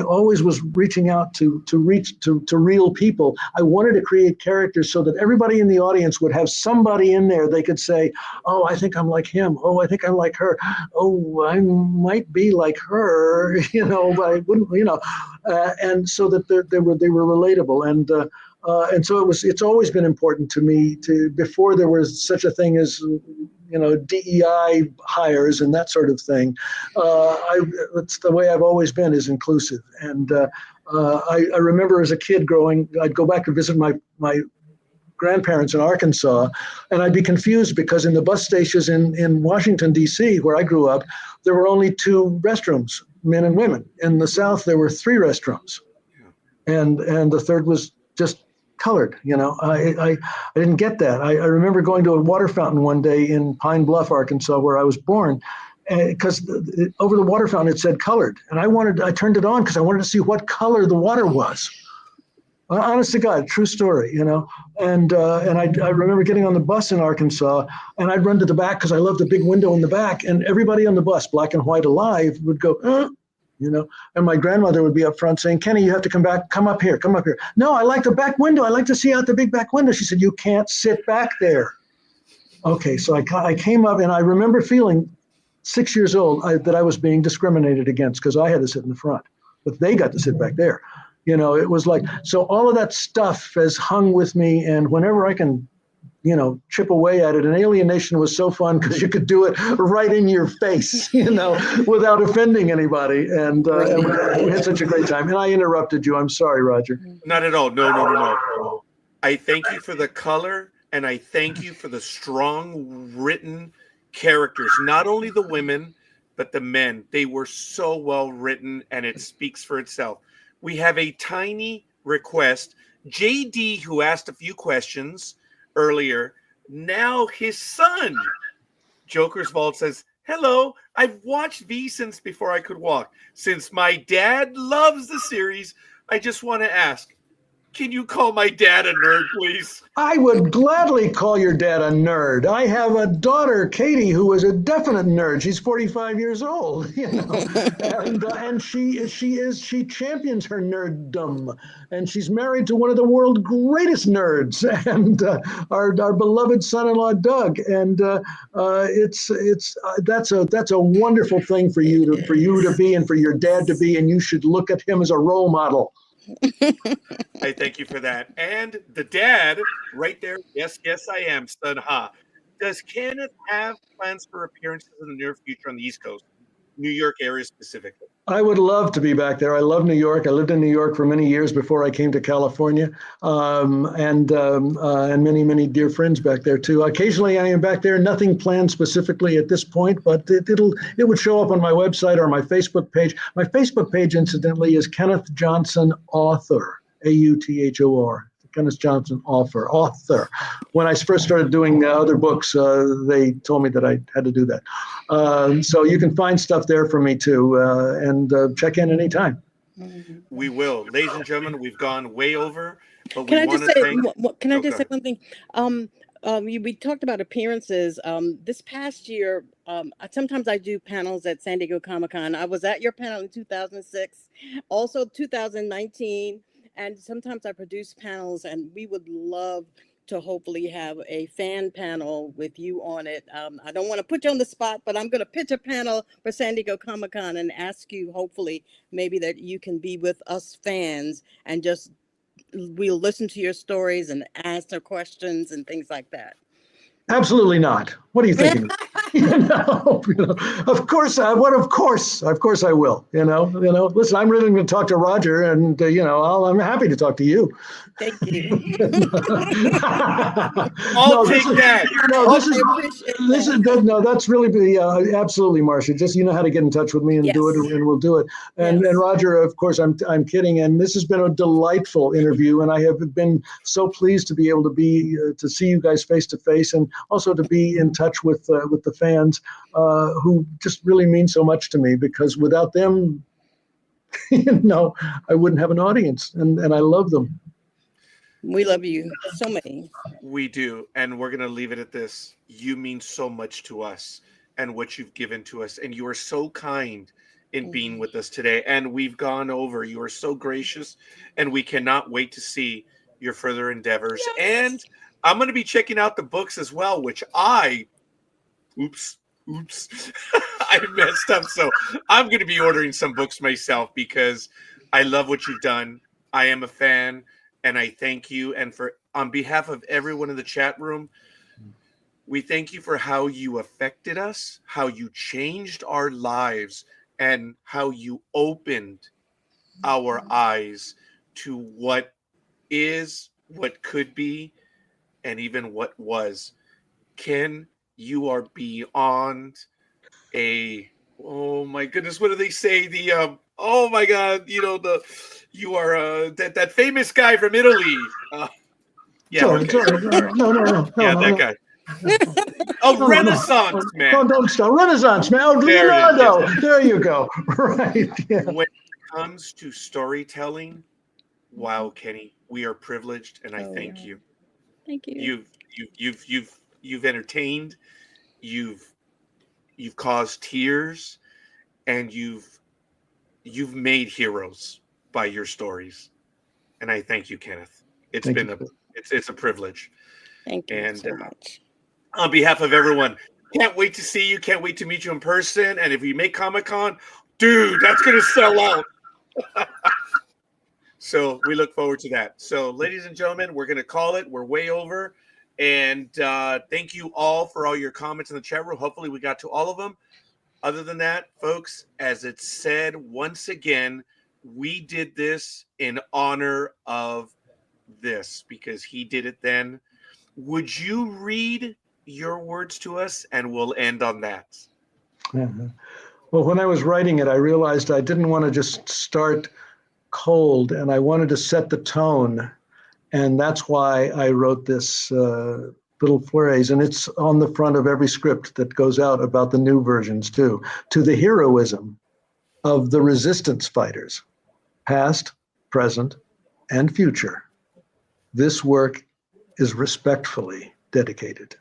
always was reaching out to real people. I wanted to create characters so that everybody in the audience would have somebody in there they could say, oh, I think I'm like him. Oh, I think I'm like her. Oh, I might be like her, but I wouldn't, and so that they were relatable. And so it's always been important to me before there was such a thing as, DEI hires and that sort of thing. It's the way I've always been, is inclusive. And I remember as a kid I'd go back to visit my grandparents in Arkansas, and I'd be confused because in the bus stations in Washington, D.C., where I grew up, there were only 2 restrooms, men and women. In the South, there were 3 restrooms. And the third was just colored. I didn't get that. I remember going to a water fountain one day in Pine Bluff, Arkansas, where I was born, because over the water fountain it said colored, and I turned it on because I wanted to see what color the water was. Honest to God, true story, And I remember getting on the bus in Arkansas, and I'd run to the back because I loved the big window in the back, and everybody on the bus, black and white alive, would go, and my grandmother would be up front saying, Kenny, you have to come up here. No, I like the back window. I like to see out the big back window. She said, you can't sit back there. Okay, so I came up, and I remember feeling 6 years old that I was being discriminated against because I had to sit in the front, but they got to sit back there. It was like, so all of that stuff has hung with me, and whenever I can, chip away at it. And Alienation was so fun because you could do it right in your face, without offending anybody. And we had such a great time. And I interrupted you. I'm sorry, Roger. Not at all. No. I thank you for the color, and I thank you for the strong written characters, not only the women, but the men. They were so well written, and it speaks for itself. We have a tiny request. JD, who asked a few questions earlier, now his son, Joker's Vault, says, hello, I've watched V since before I could walk. Since my dad loves the series, I just want to ask, can you call my dad a nerd, please? I would gladly call your dad a nerd. I have a daughter, Katie, who is a definite nerd. She's 45 years old, and she champions her nerddom, and she's married to one of the world's greatest nerds, and our beloved son-in-law Doug, and that's a wonderful thing for you to be, and for your dad to be, and you should look at him as a role model. I thank you for that. And the dad right there. Yes, I am, son. Ha. Does Kenneth have plans for appearances in the near future on the East Coast, New York area specifically? I would love to be back there. I love New York. I lived in New York for many years before I came to California, and many, many dear friends back there too. Occasionally I am back there. Nothing planned specifically at this point, but it would show up on my website or my Facebook page. My Facebook page, incidentally, is Kenneth Johnson Author, AUTHOR. Kenneth Johnson author. When I first started doing other books, they told me that I had to do that. So you can find stuff there for me too, and check in anytime. We will. Ladies and gentlemen, we've gone way over, but Can we I want just to say? thank... Can I just say one thing? We talked about appearances. This past year, sometimes I do panels at San Diego Comic-Con. I was at your panel in 2006, also 2019. And sometimes I produce panels, and we would love to hopefully have a fan panel with you on it. I don't want to put you on the spot, but I'm going to pitch a panel for San Diego Comic-Con and ask you, hopefully, maybe that you can be with us fans, and just we'll listen to your stories and answer questions and things like that. Absolutely not. What are you thinking? Of course I will. Listen, I'm really going to talk to Roger, and I'm happy to talk to you. Thank you. That's really absolutely, Marcia. Just how to get in touch with me and do it, and we'll do it. And Roger, of course, I'm kidding. And this has been a delightful interview, and I have been so pleased to be able to see you guys face to face, and also to be in touch with the fans who just really mean so much to me, because without them, I wouldn't have an audience, and I love them. We love you so many. We do, and we're going to leave it at this. You mean so much to us, and what you've given to us, and you are so kind in being with us today, and we've gone over. You are so gracious, and we cannot wait to see your further endeavors. Yes. And I'm going to be checking out the books as well, which oops, I messed up. So I'm going to be ordering some books myself, because I love what you've done. I am a fan, and I thank you. And on behalf of everyone in the chat room, we thank you for how you affected us, how you changed our lives, and how you opened our eyes to what is, what could be, and even what was. Ken, you are beyond a Oh my goodness, what do they say? Oh my God, you are that famous guy from Italy. Yeah, Sorry, okay. sorry. Yeah, that No. guy. Oh, No, no, no. Renaissance man. Don't stop. Renaissance man. Oh, There it is. Leonardo. Yes. There you go. Right. Yeah. When it comes to storytelling, wow, Kenny, we are privileged, and I Oh, thank yeah. you. Thank you. You've entertained, you've caused tears, and you've made heroes by your stories, and I thank you, Kenneth. It's Thank been you. it's a privilege, Thank you and so much. on behalf of everyone, can't wait to see you, can't wait to meet you in person, and if we make Comic-Con, dude, that's gonna sell out. So we look forward to that. So, ladies and gentlemen, we're gonna call it. We're way over, and thank you all for all your comments in the chat room. Hopefully, we got to all of them. Other than that, folks, as it's said once again, we did this in honor of this because he did it then. Would you read your words to us, and we'll end on that? Well, when I was writing it, I realized I didn't want to just start cold, and I wanted to set the tone. And that's why I wrote this little phrase, and it's on the front of every script that goes out about the new versions too. To the heroism of the resistance fighters, past, present, and future, this work is respectfully dedicated.